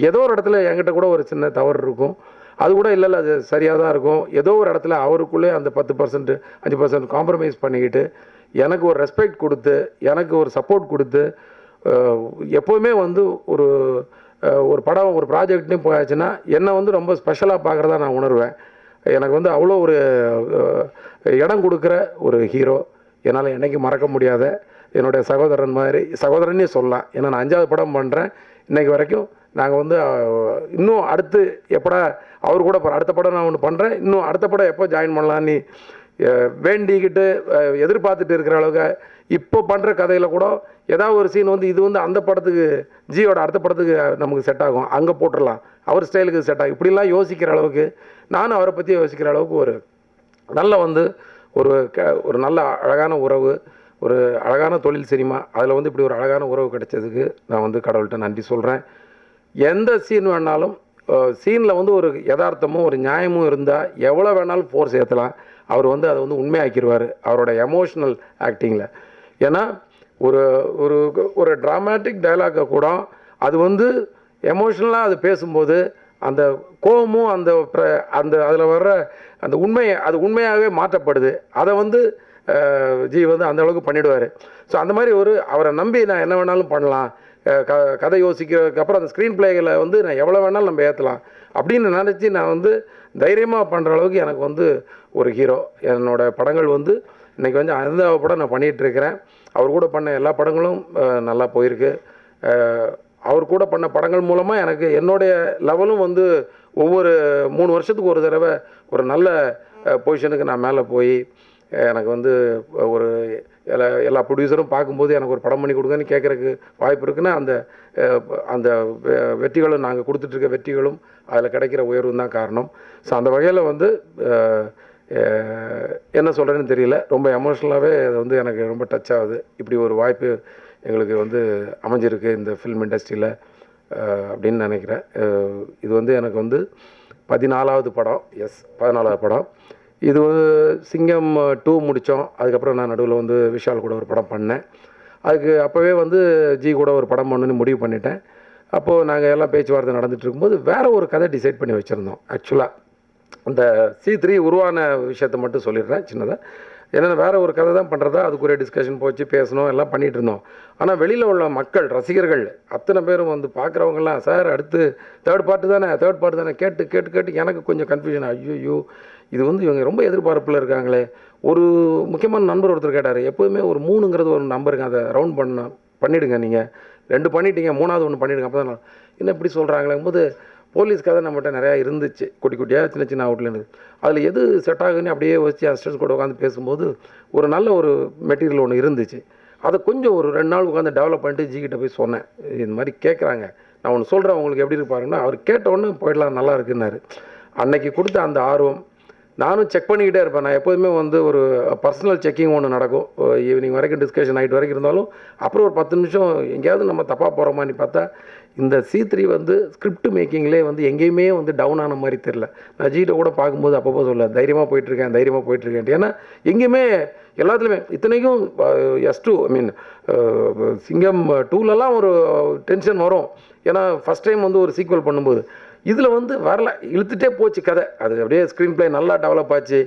ஏதோ ஒரு இடத்துல என்கிட்ட கூட ஒரு சின்ன தவறு இருக்கும், அது கூட இல்லை அது சரியாக தான் இருக்கும். ஏதோ ஒரு இடத்துல அவருக்குள்ளே அந்த 10% 5% காம்ப்ரமைஸ் பண்ணிக்கிட்டு எனக்கு ஒரு ரெஸ்பெக்ட் கொடுத்து, எனக்கு ஒரு சப்போர்ட் கொடுத்து, எப்போவுமே வந்து ஒரு படம் ஒரு ப்ராஜெக்ட்னு போயாச்சுன்னா என்னை வந்து ரொம்ப ஸ்பெஷலாக பார்க்குறதா நான் உணர்வேன். எனக்கு வந்து அவ்வளோ ஒரு இடம் கொடுக்குற ஒரு ஹீரோ. என்னால் என்றைக்கும் மறக்க முடியாத என்னுடைய சகோதரன் மாதிரி, சகோதரன்னே சொல்லலாம். ஏன்னா நான் 5வது படம் பண்ணுறேன். இன்றைக்கு வரைக்கும் நாங்கள் வந்து இன்னும் அடுத்து எப்படா அவர் கூட அடுத்த படம் நான் ஒன்று பண்ணுறேன், இன்னும் அடுத்த படம் எப்போ ஜாயின் பண்ணலான்னு வேண்டிக்கிட்டு எதிர்பார்த்துட்டு இருக்கிற அளவுக்கு இப்போ பண்ணுற கதையில் கூட ஏதாவது ஒரு சீன் வந்து இது வந்து அந்த படத்துக்கு ஜியோட அடுத்த படத்துக்கு நமக்கு செட் ஆகும், அங்கே போட்டுடலாம், அவர் ஸ்டைலுக்கு செட் ஆகும், இப்படிலாம் யோசிக்கிற அளவுக்கு, நானும் அவரை பற்றி யோசிக்கிற அளவுக்கு ஒரு நல்ல வந்து ஒரு நல்ல அழகான உறவு, ஒரு அழகான தொழில் சினிமா, அதில் வந்து இப்படி ஒரு அழகான உறவு கிடைச்சதுக்கு நான் வந்து கடவுள்கிட்ட நன்றி சொல்கிறேன். எந்த சீன் வேணாலும் சீனில் வந்து ஒரு யதார்த்தமும் ஒரு நியாயமும் இருந்தால் எவ்வளோ வேணாலும் ஃபோர்ஸ் ஏற்றலாம். அவர் வந்து அதை வந்து உண்மையாக்கிடுவார் அவரோட எமோஷ்னல் ஆக்டிங்கில். ஏன்னா ஒரு ட்ராமாட்டிக் டைலாக்கை கூட அது வந்து எமோஷ்னலாக அது பேசும்போது அந்த கோபமும் அந்த அதில் வர்ற அந்த அது உண்மையாகவே மாற்றப்படுது. அதை வந்து ஜி வந்து அந்த அளவுக்கு பண்ணிவிடுவார். ஸோ அந்த மாதிரி அவரை நம்பி நான் என்ன வேணாலும் பண்ணலாம், கதை யோசிக்கிறதுக்கு அப்புறம் அந்த ஸ்க்ரீன் பிளேகளை வந்து நான் எவ்வளோ வேணாலும் நம்ம ஏற்றலாம் அப்படின்னு நினச்சி நான் வந்து தைரியமாக பண்ணுற அளவுக்கு எனக்கு வந்து ஒரு ஹீரோ. என்னோடய படங்கள் வந்து இன்றைக்கி வந்து 5வது படம் நான் பண்ணிகிட்ருக்கிறேன். அவர் கூட பண்ண எல்லா படங்களும் நல்லா போயிருக்கு. அவர் கூட பண்ண படங்கள் மூலமாக எனக்கு என்னுடைய லெவலும் வந்து ஒவ்வொரு 3 வருஷத்துக்கு ஒரு தடவை ஒரு நல்ல பொசிஷனுக்கு நான் மேலே போய் எனக்கு வந்து எல்லா ப்ரொடியூசரும் பார்க்கும்போது எனக்கு ஒரு படம் பண்ணி கொடுங்கன்னு கேட்குறதுக்கு வாய்ப்பு இருக்குன்னா அந்த வெற்றிகளும் நாங்கள் கொடுத்துட்ருக்க வெற்றிகளும் அதில் கிடைக்கிற உயர்வும் தான் காரணம். ஸோ அந்த வகையில் வந்து என்ன சொல்கிறேன்னு தெரியல, ரொம்ப எமோஷ்னலாகவே அது வந்து எனக்கு ரொம்ப டச் ஆகுது. இப்படி ஒரு வாய்ப்பு எங்களுக்கு வந்து அமைஞ்சிருக்கு இந்த ஃபில்ம் இண்டஸ்ட்ரியில் அப்படின்னு நினைக்கிறேன். இது வந்து எனக்கு வந்து 14வது படம். 14வது படம். இது வந்து சிங்கம் 2 முடித்தோம். அதுக்கப்புறம் நான் நடுவில் வந்து விஷால் கூட ஒரு படம் பண்ணேன். அதுக்கு அப்போவே வந்து ஜி கூட ஒரு படம் பண்ணணுன்னு முடிவு பண்ணிட்டேன். அப்போது நாங்கள் எல்லாம் பேச்சுவார்த்தை நடந்துகிட்டு இருக்கும்போது வேறு ஒரு கதை டிசைட் பண்ணி வச்சுருந்தோம். ஆக்சுவலாக அந்த C3 உருவான விஷயத்தை மட்டும் சொல்லிடுறேன் சின்னதாக. ஏன்னா வேறு ஒரு கதை தான் பண்ணுறதா, அதுக்குரிய டிஸ்கஷன் போச்சு, பேசணும், எல்லாம் பண்ணிகிட்டு இருந்தோம். ஆனால் வெளியில் உள்ள மக்கள் ரசிகர்கள் அத்தனை பேரும் வந்து பார்க்குறவங்கலாம், சார் அடுத்து தேர்ட் பார்ட்டு தானே கேட்டு கேட்டு கேட்டு எனக்கு கொஞ்சம் கன்ஃபியூஷன். ஐயோ இது வந்து இவங்க ரொம்ப எதிர்பார்ப்பில் இருக்காங்களே. ஒரு முக்கியமான நண்பர் ஒருத்தர் கேட்டார், எப்போதுமே ஒரு 3ங்கிறது ஒரு நம்பருங்க, அதை ரவுண்ட் பண்ணிவிடுங்க, நீங்கள் 2 பண்ணிட்டீங்க, 3வது ஒன்று பண்ணிவிடுங்க. அப்போ தான் என்ன இப்படி சொல்கிறாங்களேங்கும் போது போலீஸ் கதை நம்மகிட்ட நிறையா இருந்துச்சு, குட்டி குட்டியாக சின்ன சின்ன அவுட்லைன். அதில் எது செட் ஆகுன்னு அப்படியே வச்சு அசிஸ்டன்ஸ் கூட உட்காந்து பேசும்போது ஒரு நல்ல ஒரு மெட்டீரியல் ஒன்று இருந்துச்சு. அதை கொஞ்சம் ஒரு 2 நாள் உட்காந்து டெவலப் பண்ணிட்டு ஜிகிட்ட போய் சொன்னேன், இந்த மாதிரி கேட்குறாங்க, நான் ஒன்று சொல்கிறேன், உங்களுக்கு எப்படி இருப்பாருன்னா, அவர் கேட்டவுடனே போயிடலாம், நல்லா இருக்குன்னாரு. அன்னைக்கு கொடுத்த அந்த ஆர்வம் நானும் செக் பண்ணிக்கிட்டே இருப்பேன். நான் எப்போதுமே வந்து ஒரு பர்சனல் செக்கிங் ஒன்று நடக்கும், ஈவினிங் வரைக்கும் டிஸ்கஷன் நைட் வரைக்கும் இருந்தாலும் அப்புறம் ஒரு 10 நிமிஷம் எங்கேயாவது நம்ம தப்பாக போகிறோமான்னு பார்த்தா இந்த C3 வந்து ஸ்கிரிப்ட் மேக்கிங்லேயே வந்து எங்கேயுமே வந்து டவுன் ஆன மாதிரி தெரில. நான் ஜிகிட்ட கூட பார்க்கும்போது அப்பப்போ சொல்ல தைரியமாக போயிட்டுருக்கேன். ஏன்னா எங்கேயுமே எல்லாத்துலேயுமே இத்தனைக்கும் S2 ஐ மீன் சிங்கம் 2லலாம் ஒரு டென்ஷன் வரும். ஏன்னா ஃபஸ்ட் டைம் வந்து ஒரு சீக்வல் பண்ணும்போது இதில் வந்து வரல, இழுத்துட்டே போச்சு கதை. அது அப்படியே ஸ்க்ரீன் ப்ளே நல்லா டெவலப் ஆச்சு,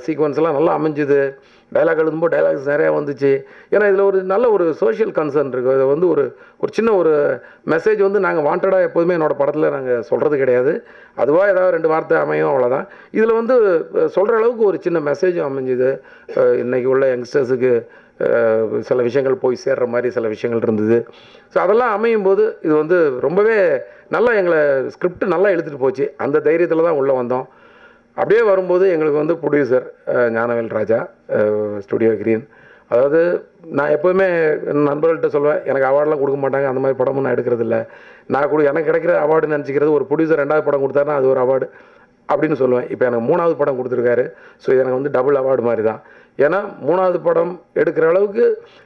சீக்வன்ஸ் எல்லாம் நல்லா அமைஞ்சுது, டைலாக் எழுதும்போது டைலாக்ஸ் நிறையா வந்துச்சு. ஏன்னா இதில் ஒரு நல்ல ஒரு சோஷியல் கன்சர்ன் இருக்குது. அது வந்து ஒரு சின்ன ஒரு மெசேஜ் வந்து நாங்கள் வாண்டடாக எப்போதுமே என்னோடய படத்தில் நாங்கள் சொல்கிறது கிடையாது, அதுவாக ஏதாவது 2 வார்த்தை அமையும், அவ்வளோதான். இதில் வந்து சொல்கிற அளவுக்கு ஒரு சின்ன மெசேஜும் அமைஞ்சுது. இன்றைக்கி உள்ள யங்ஸ்டர்ஸுக்கு சில விஷயங்கள் போய் சேர்ற மாதிரி சில விஷயங்கள் இருந்தது. ஸோ அதெல்லாம் அமையும் போது இது வந்து ரொம்பவே நல்லா எங்களை ஸ்கிரிப்ட் நல்லா எழுதிட்டு போச்சு. அந்த தைரியத்தில் தான் உள்ளே வந்தோம். அப்படியே வரும்போது எங்களுக்கு வந்து ப்ரொடியூசர் ஞானவேல் ராஜா, ஸ்டுடியோ கிரீன். அதாவது நான் எப்போதுமே நண்பர்கள்ட்ட சொல்லுவேன், எனக்கு அவார்டெலாம் கொடுக்க மாட்டாங்க, அந்த மாதிரி படமும் நான் எடுக்கிறதில்ல. எனக்கு கிடைக்கிற அவார்டுன்னு நினச்சிக்கிறது, ஒரு ப்ரொடியூசர் 2வது படம் கொடுத்தாருன்னா அது ஒரு அவார்டு அப்படின்னு சொல்லுவேன். இப்போ எனக்கு 3வது படம் கொடுத்துருக்காரு. ஸோ இது எனக்கு வந்து டபுள் அவார்டு மாதிரி தான். ஏன்னா 3வது படம் எடுக்கிற அளவுக்கு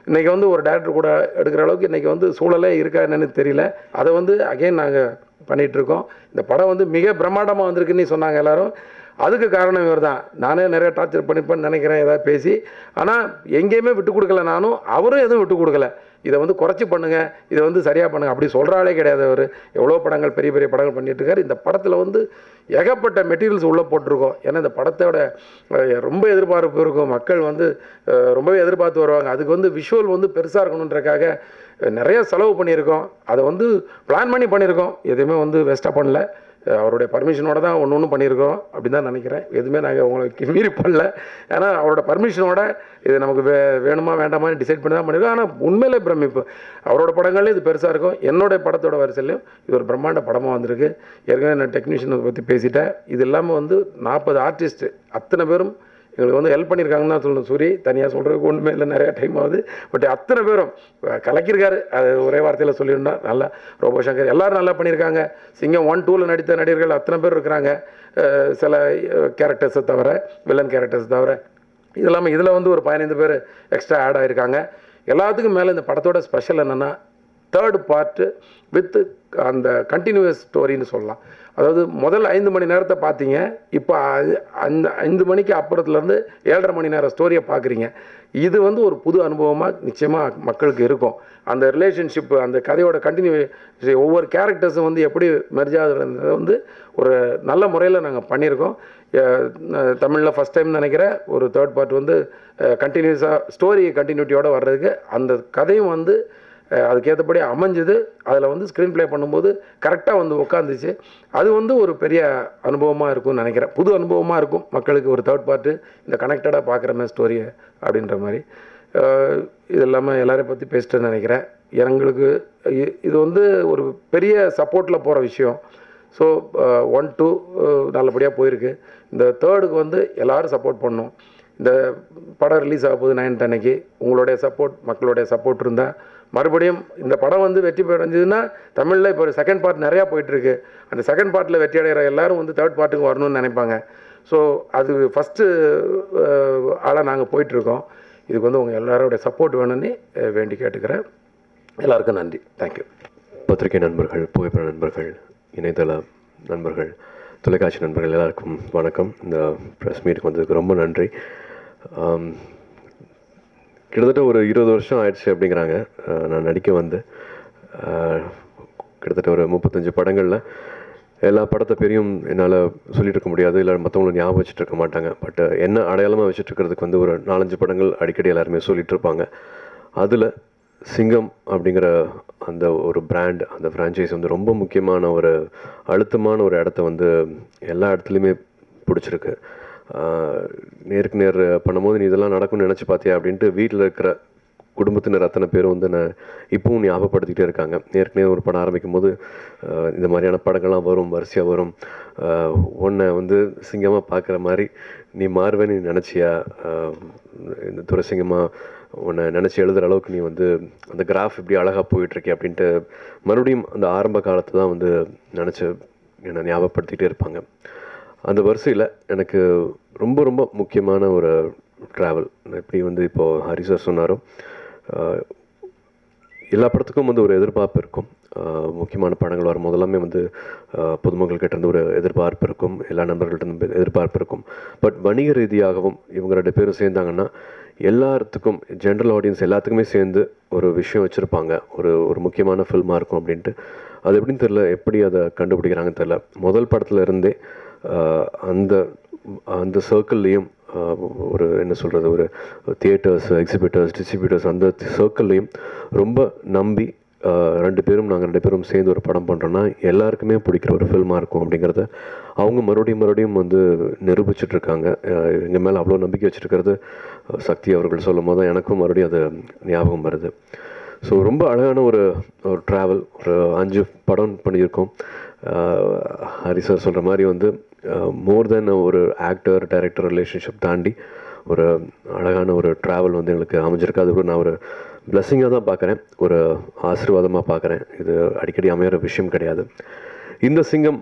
இன்றைக்கி வந்து ஒரு டேரக்டர் கூட எடுக்கிற அளவுக்கு இன்றைக்கி வந்து சூழலே இருக்கா என்னன்னு தெரியல. அதை வந்து அகைன் நாங்கள் பண்ணிகிட்ருக்கோம். இந்த படம் வந்து மிக பிரம்மாண்டமாக வந்திருக்குன்னு சொன்னாங்க எல்லோரும். அதுக்கு காரணம் இவர் தான். நானே நிறைய டார்ச்சர் பண்ணிப்பேன்னு நினைக்கிறேன் ஏதாவது பேசி. ஆனால் எங்கேயுமே விட்டு கொடுக்கல, நானும் அவரும் எதுவும் விட்டு கொடுக்கல. இதை வந்து குறைச்சி பண்ணுங்கள், இதை வந்து சரியாக பண்ணுங்கள் அப்படி சொல்கிறாலே கிடையாது. அவர் எவ்வளோ படங்கள், பெரிய பெரிய படங்கள் பண்ணிகிட்ருக்காரு. இந்த படத்தில் வந்து ஏகப்பட்ட மெட்டீரியல்ஸ் உள்ளே போட்டிருக்கோம். ஏன்னா இந்த படத்தோட ரொம்ப எதிர்பார்ப்பு இருக்கும், மக்கள் வந்து ரொம்பவே எதிர்பார்த்து வருவாங்க. அதுக்கு வந்து விஷுவல் வந்து பெருசாக இருக்கணுன்றக்காக நிறைய செலவு பண்ணியிருக்கோம். அதை வந்து பிளான் பண்ணி பண்ணியிருக்கோம், எதுவுமே வந்து வேஸ்ட்டாக பண்ணல. அவருடைய பர்மிஷனோட தான் ஒன்று பண்ணியிருக்கோம் அப்படின்னு தான் நினைக்கிறேன். எதுவுமே நாங்கள் உங்களுக்கு மீறி பண்ணல. ஏன்னா அவரோட பர்மிஷனோட இது நமக்கு வேணுமா வேண்டாமான்னு டிசைட் பண்ணி தான் பண்ணியிருக்கோம். ஆனால் உண்மையிலே பிரமிப்பு, அவரோட படங்கள்லேயும் இது பெருசாக இருக்கும். என்னுடைய படத்தோட வரிசையிலையும் இது ஒரு பிரம்மாண்ட படமாக வந்திருக்கு. ஏற்கனவே நான் டெக்னீஷியனை பற்றி பேசிட்டேன். இது இல்லாமல் வந்து 40 ஆர்டிஸ்ட்டு அத்தனை பேரும் எங்களுக்கு வந்து ஹெல்ப் பண்ணியிருக்காங்கன்னு தான் சொல்லணும். சூரி தனியாக சொல்கிறதுக்கு ஒன்றுமே இல்லை, நிறையா டைம் ஆகுது. பட் அத்தனை பேரும் கலக்கியிருக்காரு, அது ஒரே வார்த்தையில் சொல்லியிருந்தோம். நல்லா ரோபோ சங்கர் எல்லோரும் நல்லா பண்ணியிருக்காங்க. சிங்கம் 1, 2ல் நடித்த நடிகர்கள் அத்தனை பேர் இருக்கிறாங்க. சில கேரக்டர்ஸை தவிர, வில்லன் கேரக்டர்ஸ் தவிர. இது இல்லாமல் இதில் வந்து ஒரு 15 பேர் எக்ஸ்ட்ரா ஆட் ஆகிருக்காங்க. எல்லாத்துக்கும் மேலே இந்த படத்தோட ஸ்பெஷல் என்னென்னா 3rd பார்ட்டு வித் அந்த கண்டினியூஸ் ஸ்டோரின்னு சொல்லலாம். அதாவது முதல் 5 மணி நேரத்தை பார்த்தீங்க, இப்போ அந்த 5 மணிக்கு அப்புறத்துலேருந்து 7.5 மணி நேரம் ஸ்டோரியை பார்க்குறீங்க. இது வந்து ஒரு புது அனுபவமாக நிச்சயமாக மக்களுக்கு இருக்கும். அந்த ரிலேஷன்ஷிப்பு, அந்த கதையோட ஒவ்வொரு கேரக்டர்ஸும் வந்து எப்படி மெர்ஜாகிறத வந்து ஒரு நல்ல முறையில் நாங்கள் பண்ணியிருக்கோம். தமிழில் ஃபஸ்ட் டைம் நினைக்கிறேன் ஒரு 3rd பார்ட் வந்து கண்டினியூஸாக ஸ்டோரி கண்டினியூட்டியோடு வர்றதுக்கு அந்த கதையும் வந்து அதுக்கேற்றபடி அமைஞ்சுது. அதில் வந்து ஸ்க்ரீன் ப்ளே பண்ணும்போது கரெக்டாக வந்து உட்காந்துச்சு. அது வந்து ஒரு பெரிய அனுபவமாக இருக்கும்னு நினைக்கிறேன். புது அனுபவமாக இருக்கும் மக்களுக்கு ஒரு 3rd பார்ட்டு இந்த கனெக்டடாக பார்க்குற மாதிரி ஸ்டோரியை அப்படின்ற மாதிரி. இது இல்லாமல் எல்லாரையும் பற்றி பேசிட்டேன்னு நினைக்கிறேன். எங்களுக்கு இது வந்து ஒரு பெரிய சப்போர்ட்டில் போகிற விஷயம். ஸோ 1, 2 நல்லபடியாக போயிருக்கு. இந்த 3க்கு வந்து எல்லோரும் சப்போர்ட் பண்ணணும். இந்த படம் ரிலீஸ் ஆக போகுது 9th அன்னைக்கு. உங்களுடைய சப்போர்ட், மக்களுடைய சப்போர்ட் இருந்தால் மறுபடியும் இந்த படம் வந்து வெற்றி அடைஞ்சதுன்னா தமிழில் இப்போ 2nd பார்ட் நிறையா போயிட்டுருக்கு. அந்த 2nd பார்ட்டில் வெற்றி அடைகிற எல்லோரும் வந்து 3rd பார்ட்டுக்கு வரணும்னு நினைப்பாங்க. ஸோ அது ஃபஸ்ட்டு ஆளாக நாங்கள் போயிட்டுருக்கோம். இதுக்கு வந்து உங்கள் எல்லாரோடைய சப்போர்ட் வேணும்னு வேண்டி கேட்டுக்கிறேன். எல்லாருக்கும் நன்றி. தேங்க்யூ. பத்திரிகை நண்பர்கள், புகைப்பட நண்பர்கள், இணையதள நண்பர்கள், தொலைக்காட்சி நண்பர்கள் எல்லாருக்கும் வணக்கம். இந்த ப்ரெஸ் மீட்டுக்கு வந்ததுக்கு ரொம்ப நன்றி. கிட்டத்தட்ட ஒரு 20 வருஷம் ஆயிடுச்சு அப்படிங்கிறாங்க நான் நடிக்க வந்து. கிட்டத்தட்ட ஒரு 35 படங்களில் எல்லா படத்தை பேரையும் என்னால் சொல்லிட்டு இருக்க முடியாது, இல்லை மற்றவங்களும் ஞாபகம் வச்சுட்டு இருக்க மாட்டாங்க. பட் என்ன அடையாளமாக வச்சுட்டு இருக்கிறதுக்கு வந்து ஒரு 4-5 படங்கள் அடிக்கடி எல்லாருமே சொல்லிட்டு இருப்பாங்க. அதில் சிங்கம் அப்படிங்கிற அந்த ஒரு பிராண்ட், அந்த ஃப்ரான்ச்சைஸ் வந்து ரொம்ப முக்கியமான ஒரு அழுத்தமான ஒரு இடத்த வந்து எல்லா இடத்துலையுமே பிடிச்சிருக்கு. நேருக்கு நேர் பண்ணும்போது நீ இதெல்லாம் நடக்கும்னு நினச்சி பார்த்தியா அப்படின்ட்டு வீட்டில் இருக்கிற குடும்பத்தினர் அத்தனை பேரும் வந்து நான் இப்பவும் ஞாபகப்படுத்திக்கிட்டே இருக்காங்க. ஏற்கனவே ஒரு படம் ஆரம்பிக்கும் போது இந்த மாதிரியான படங்கள்லாம் வரும், வரிசையாக வரும். உன்னை வந்து சிங்கமாக பார்க்குற மாதிரி நீ மாறுவேன்னு நீ நினச்சியா, இந்த துரைசிங்கமாக உன்னை நினச்சி எழுதுகிற அளவுக்கு நீ வந்து அந்த கிராஃப் இப்படி அழகாக போயிட்டுருக்கே அப்படின்ட்டு மறுபடியும் அந்த ஆரம்ப காலத்தை தான் வந்து நினச்சி என்னை ஞாபகப்படுத்திகிட்டே இருப்பாங்க. அந்த வரிசையில் எனக்கு ரொம்ப ரொம்ப முக்கியமான ஒரு ட்ராவல், எப்படி வந்து இப்போது ஹரி சார் சொன்னாரோ, எல்லா படத்துக்கும் வந்து ஒரு எதிர்பார்ப்பு இருக்கும். முக்கியமான படங்கள் வரும் போதெல்லாமே வந்து பொதுமக்கள்கிட்ட இருந்து ஒரு எதிர்பார்ப்பு இருக்கும், எல்லா நண்பர்கள்ட்ட எதிர்பார்ப்பு இருக்கும். பட் வணிக ரீதியாகவும் இவங்க 2 பேரும் சேர்ந்தாங்கன்னா எல்லாத்துக்கும், ஜென்ரல் ஆடியன்ஸ் எல்லாத்துக்குமே சேர்ந்து ஒரு விஷயம் வச்சுருப்பாங்க, ஒரு முக்கியமான ஃபில்மாக இருக்கும் அப்படின்ட்டு. அது எப்படின்னு தெரில, எப்படி அதை கண்டுபிடிக்கிறாங்கன்னு தெரில. முதல் படத்தில் இருந்தே அந்த சர்க்கிள்லேயும் ஒரு என்ன சொல்கிறது, ஒரு தியேட்டர்ஸ், எக்ஸிபிட்டர்ஸ், டிஸ்ட்ரிபியூட்டர்ஸ், அந்த சர்க்கிள்லேயும் ரொம்ப நம்பி 2 பேரும் சேர்ந்து ஒரு படம் பண்ணுறோன்னா எல்லாருக்குமே பிடிக்கிற ஒரு ஃபில்மாக இருக்கும் அப்படிங்கிறத அவங்க மறுபடியும் வந்து நிரூபிச்சிட்ருக்காங்க. எங்கள் மேலே அவ்வளோ நம்பிக்கை வச்சுருக்கிறது சக்தி அவர்கள் சொல்லும் போது தான் எனக்கும் மறுபடியும் அது ஞாபகம் வருது. ஸோ ரொம்ப அழகான ஒரு ட்ராவல், ஒரு 5 படம் பண்ணியிருக்கோம். ஹரி சார் சொல்கிற மாதிரி வந்து மோர் தென் ஒரு ஆக்டர் டைரக்டர் ரிலேஷன்ஷிப் தாண்டி ஒரு அழகான ஒரு ட்ராவல் வந்து எங்களுக்கு அமைஞ்சிருக்கு. அது கூட நான் ஒரு பிளஸ்ஸிங்காக தான் பார்க்குறேன், ஒரு ஆசீர்வாதமாக பார்க்குறேன். இது அடிக்கடி அமையிற விஷயம் கிடையாது. இந்த சிங்கம்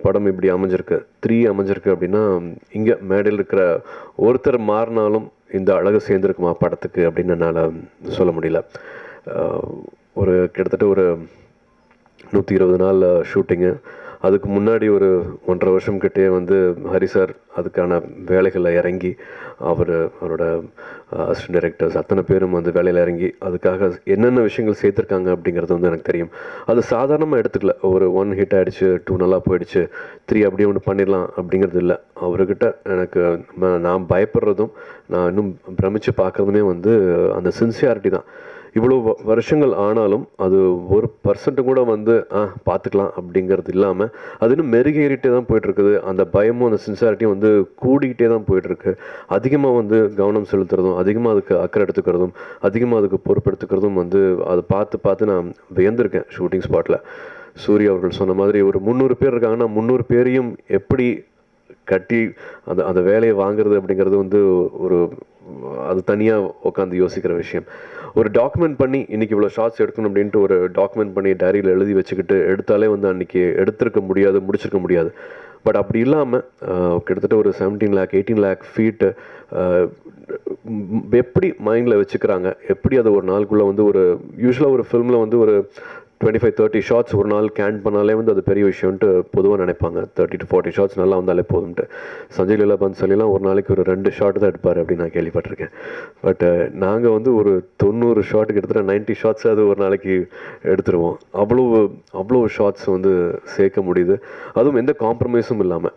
படம் இப்படி அமைஞ்சிருக்கு, 3 அமைஞ்சிருக்கு அப்படின்னா இங்கே மேடையில் இருக்கிற ஒருத்தர் மாறினாலும் இந்த அழகு சேர்ந்துருக்குமா படத்துக்கு அப்படின்னு என்னால் சொல்ல முடியல. ஒரு கிட்டத்தட்ட ஒரு 120 நாள் ஷூட்டிங்கு, அதுக்கு முன்னாடி ஒரு 1.5 வருஷம் கிட்டே வந்து ஹரி சார் அதுக்கான வேலைகளில் இறங்கி அவரோட அசிஸ்டன்ட் டைரக்டர்ஸ் அத்தனை பேரும் வந்து வேலையில் இறங்கி அதுக்காக என்னென்ன விஷயங்கள் சேர்த்துருக்காங்க அப்படிங்கிறது வந்து எனக்கு தெரியும். அது சாதாரணமாக எடுத்துக்கல, ஒரு 1 ஹிட் ஆகிடுச்சு, 2 நல்லா போயிடுச்சு, 3 அப்படியே ஒன்று பண்ணிடலாம் அப்படிங்கிறது இல்லை. அவர்கிட்ட எனக்கு நான் பயப்படுறதும் நான் இன்னும் பிரமித்து பார்க்குறதுமே வந்து அந்த சின்சியாரிட்டி தான். இவ்வளோ வருஷங்கள் ஆனாலும் அது 1% கூட வந்து பார்த்துக்கலாம் அப்படிங்கிறது இல்லாமல் அது இன்னும் மெருகேறிட்டே தான் போயிட்டுருக்குது. அந்த பயமும் அந்த சின்சாரிட்டியும் வந்து கூடிக்கிட்டே தான் போயிட்டுருக்கு. அதிகமாக வந்து கவனம் செலுத்துறதும், அதிகமாக அதுக்கு அக்கறை எடுத்துக்கிறதும், அதிகமாக அதுக்கு பொறுப்பெடுத்துக்கிறதும் வந்து அதை பார்த்து நான் வியந்திருக்கேன். ஷூட்டிங் ஸ்பாட்டில் சூர்யா அவர்கள் சொன்ன மாதிரி ஒரு 300 பேர் இருக்காங்கன்னா 300 பேரையும் எப்படி கட்டி அந்த வேலையை வாங்குறது அப்படிங்கிறது வந்து அது தனியாக உட்காந்து யோசிக்கிற விஷயம். ஒரு டாக்குமெண்ட் பண்ணி இன்றைக்கி இவ்வளோ ஷார்ட்ஸ் எடுக்கணும் அப்படின்ட்டு ஒரு டாக்குமெண்ட் பண்ணி டைரியில் எழுதி வச்சுக்கிட்டு எடுத்தாலே வந்து அன்றைக்கி எடுத்திருக்க முடியாது, முடிச்சிருக்க முடியாது. பட் அப்படி இல்லாமல் கிட்டத்தட்ட ஒரு 17 lakh 18 lakh ஃபீட்டு எப்படி மைண்டில் வச்சுக்கிறாங்க, எப்படி அதை ஒரு நாளுக்குள்ளே வந்து ஒரு யூஸ்வலாக ஒரு ஃபில்மில் வந்து ஒரு 25-30 ஷார்ட்ஸ் ஒரு நாள் கேன் பண்ணாலே வந்து அது பெரிய விஷயம்ட்டு பொதுவாக நினைப்பாங்க. 30 to 40 ஷார்ட்ஸ் நல்லா வந்தாலே போதும்ட்டு. சஞ்சய் லீலா பன்சாலிலாம் ஒரு நாளைக்கு ஒரு 2 ஷாட் தான் எடுப்பார் அப்படின்னு நான் கேள்விப்பட்டிருக்கேன். பட் நாங்கள் வந்து ஒரு 90 ஷாட், கிட்டத்தட்ட 90 ஷார்ட்ஸ் அது ஒரு நாளைக்கு எடுத்துருவோம். அவ்வளோ ஷார்ட்ஸ் வந்து சேர்க்க முடியுது, அதுவும் எந்த காம்ப்ரமைஸும் இல்லாமல்.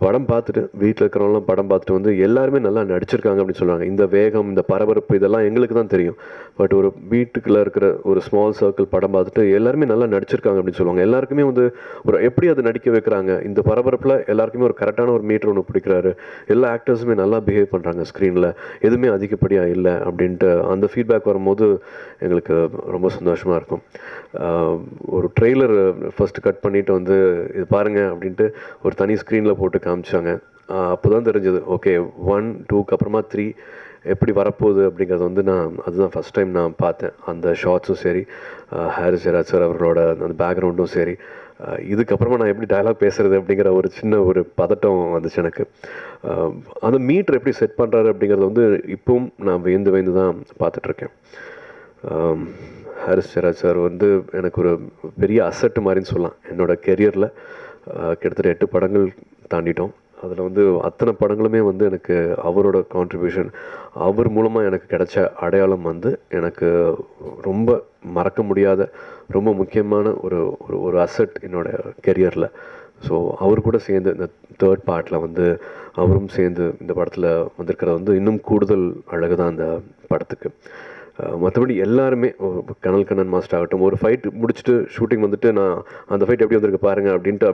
படம் பார்த்துட்டு வீட்டில் இருக்கிறவங்களாம் படம் பார்த்துட்டு வந்து எல்லாருமே நல்லா நடிச்சிருக்காங்க அப்படின்னு சொல்லுவாங்க. இந்த வேகம், இந்த பரபரப்பு இதெல்லாம் எங்களுக்கு தான் தெரியும். பட் ஒரு வீட்டுக்குள்ளே இருக்கிற ஒரு ஸ்மால் சர்க்கிள் படம் பார்த்துட்டு எல்லாருமே நல்லா நடிச்சிருக்காங்க அப்படின்னு சொல்லுவாங்க. எல்லாருக்குமே வந்து எப்படி அதை நடிக்க வைக்கிறாங்க, இந்த பரபரப்பில் எல்லாருக்குமே ஒரு கரெக்டான ஒரு மீட்டர் ஒன்று பிடிக்கிறாரு, எல்லா ஆக்டர்ஸுமே நல்லா பிஹேவ் பண்ணுறாங்க ஸ்க்ரீனில், எதுவுமே அதிகப்படியாக இல்லை அப்படின்ட்டு அந்த ஃபீட்பேக் வரும்போது எங்களுக்கு ரொம்ப சந்தோஷமாக இருக்கும். ஒரு ட்ரெய்லர் ஃபஸ்ட்டு கட் பண்ணிவிட்டு வந்து இது பாருங்கள் அப்படின்ட்டு ஒரு தனி ஸ்க்ரீனில் போட்டு காமிச்சாங்க. அப்போ தான் தெரிஞ்சது, ஓகே 1, 2க்கு அப்புறமா 3 எப்படி வரப்போகுது அப்படிங்கிறது வந்து அதுதான் ஃபஸ்ட் டைம் நான் பார்த்தேன். அந்த ஷார்ட்ஸும் சரி, ஹாரிஸ் ஜெயராஜ் சார் அவர்களோட அந்த பேக்ரவுண்டும் சரி, இதுக்கப்புறமா நான் எப்படி டயலாக் பேசுகிறது அப்படிங்கிற ஒரு சின்ன ஒரு பதட்டம் வந்துச்சு எனக்கு. அந்த மீட்டர் எப்படி செட் பண்ணுறாரு அப்படிங்கிறது வந்து இப்பவும் நான் வியந்து தான் பார்த்துட்ருக்கேன். ஹாரிஸ் ஜெயராஜ் சார் வந்து எனக்கு ஒரு பெரிய அசட்டு மாதிரின்னு சொல்லலாம். என்னோடய கெரியரில் கிட்டத்தட்ட 8 படங்கள் தாண்டிட்டோம். அதில் வந்து அத்தனை படங்களுமே வந்து எனக்கு அவரோட கான்ட்ரிபியூஷன், அவர் மூலமாக எனக்கு கிடைச்ச அடையாளம் வந்து எனக்கு ரொம்ப மறக்க முடியாத ரொம்ப முக்கியமான ஒரு ஒரு ஒரு அசட் என்னோடய கெரியரில். ஸோ அவர் கூட சேர்ந்து இந்த தேர்ட் பார்ட்டில் வந்து அவரும் சேர்ந்து இந்த படத்தில் வந்திருக்கிறது வந்து இன்னும் கூடுதல் அழகு தான் அந்த படத்துக்கு. மற்றபடி எல்லாருமே கனல் கண்ணன் மாஸ்டர் ஆகட்டும், ஒரு ஃபைட் முடிச்சுட்டு ஷூட்டிங் வந்துட்டு நான் அந்த ஃபைட் எப்படி வந்திருக்கு பாருங்கள் அப்படின்ட்டு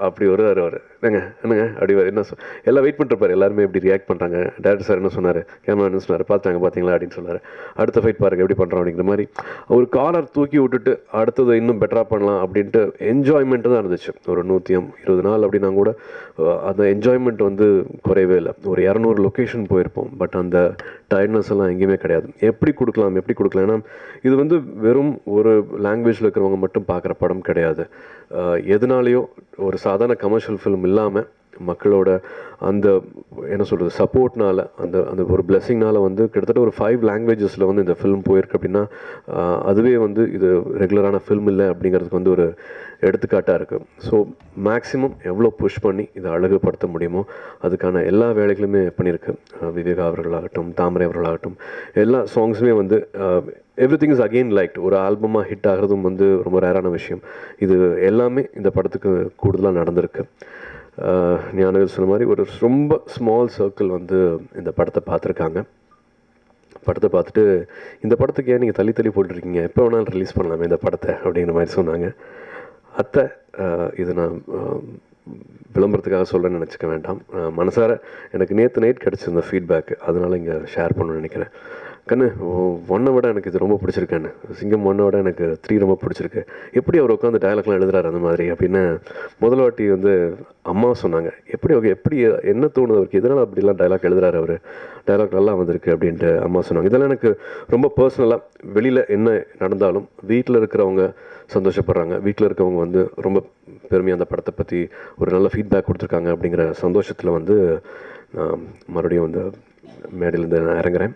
அப்படி வருவார் அவர். என்னங்க அப்படி என்ன எல்லாம் வெயிட் பண்ணிருப்பார், எல்லாருமே எப்படி ரியாக்ட் பண்ணுறாங்க, டேரக்டர் சார் என்ன சொன்னார், கேமரா என்ன சொன்னார், பார்த்தீங்களா அப்படின்னு சொன்னார், அடுத்த ஃபைட் பாருங்கள் எப்படி பண்ணுறோம் அப்படிங்கிற மாதிரி ஒரு காலர் தூக்கி விட்டுட்டு அடுத்தது இன்னும் பெட்டராக பண்ணலாம் அப்படின்ட்டு என்ஜாய்மெண்ட்டு தான் இருந்துச்சு. ஒரு 120 நாள் அப்படின்னா கூட அந்த என்ஜாய்மெண்ட் வந்து குறையவே இல்லை. ஒரு 200 லொக்கேஷன் போயிருப்போம், பட் அந்த டயர்ட்னஸ் எல்லாம் எங்கேயுமே கிடையாது. எப்படி கொடுக்கலாம் ஏன்னா இது வந்து வெறும் ஒரு லாங்குவேஜில் இருக்கிறவங்க மட்டும் பார்க்குற படம் கிடையாது. எதனாலேயோ ஒரு சாதாரண கமர்ஷியல் ஃபிலிம் இல்லாமல் மக்களோட அந்த என்ன சொல்கிறது சப்போர்ட்னால அந்த ஒரு பிளெஸிங்னால வந்து கிட்டத்தட்ட ஒரு 5 லாங்குவேஜஸில் வந்து இந்த ஃபிலிம் போயிருக்கு அப்படின்னா அதுவே வந்து இது ரெகுலரான ஃபிலிம் இல்லை அப்படிங்கிறதுக்கு வந்து ஒரு எடுத்துக்காட்டாக இருக்குது. ஸோ மேக்ஸிமம் எவ்வளோ புஷ் பண்ணி இதை அழகுபடுத்த முடியுமோ அதுக்கான எல்லா வேலைகளுமே பண்ணியிருக்கு. விவேகா அவர்களாகட்டும், தாமரை அவர்களாகட்டும், எல்லா சாங்ஸுமே வந்து எவ்ரிதிங் இஸ் அகெயின் லைக் ஒரு ஆல்பமாக ஹிட் ஆகிறதும் வந்து ரொம்ப ரேரான விஷயம். இது எல்லாமே இந்த படத்துக்கு கூடுதலாக நடந்திருக்கு. ஞானவேல் சொன்ன மாதிரி ஒரு ரொம்ப ஸ்மால் சர்க்கிள் வந்து இந்த படத்தை பார்த்துருக்காங்க. படத்தை பார்த்துட்டு இந்த படத்துக்கு ஏன் நீங்கள் தள்ளி போட்டுருக்கீங்க, எப்போ வேணாலும் ரிலீஸ் பண்ணலாமே இந்த படத்தை அப்படிங்கிற மாதிரி சொன்னாங்க. அத்தை இது நான் விளம்பரத்துக்காக சொல்கிறேன்னு நினச்சிக்க வேண்டாம். மனசார எனக்கு நேற்று நைட் கிடச்சிருந்த ஃபீட்பேக்கு, அதனால் இங்கே ஷேர் பண்ணணும்னு நினைக்கிறேன். கண்ணு 1 விட எனக்கு இது ரொம்ப பிடிச்சிருக்கேன்னு, சிங்கம் 1 விட எனக்கு 3 ரொம்ப பிடிச்சிருக்கு, எப்படி அவர் உட்காந்து டயலாக்லாம் எழுதுறாரு அந்த மாதிரி அப்படின்னு முதல் வாட்டி வந்து அம்மா சொன்னாங்க. எப்படி என்ன தோணுது அவருக்கு, எதனால் அப்படிலாம் டைலாக் எழுதுறாரு அவர், டைலாக் நல்லா வந்திருக்கு அப்படின்ட்டு அம்மா சொன்னாங்க. இதெல்லாம் எனக்கு ரொம்ப பர்சனலாக வெளியில் என்ன நடந்தாலும் வீட்டில் இருக்கிறவங்க சந்தோஷப்படுறாங்க, வீட்டில் இருக்கவங்க வந்து ரொம்ப பெருமையாக அந்த படத்தை பற்றி ஒரு நல்ல ஃபீட்பேக் கொடுத்துருக்காங்க அப்படிங்கிற சந்தோஷத்தில் வந்து நான் மறுபடியும் வந்து மேடையிலேருந்து நான் இறங்குறேன்.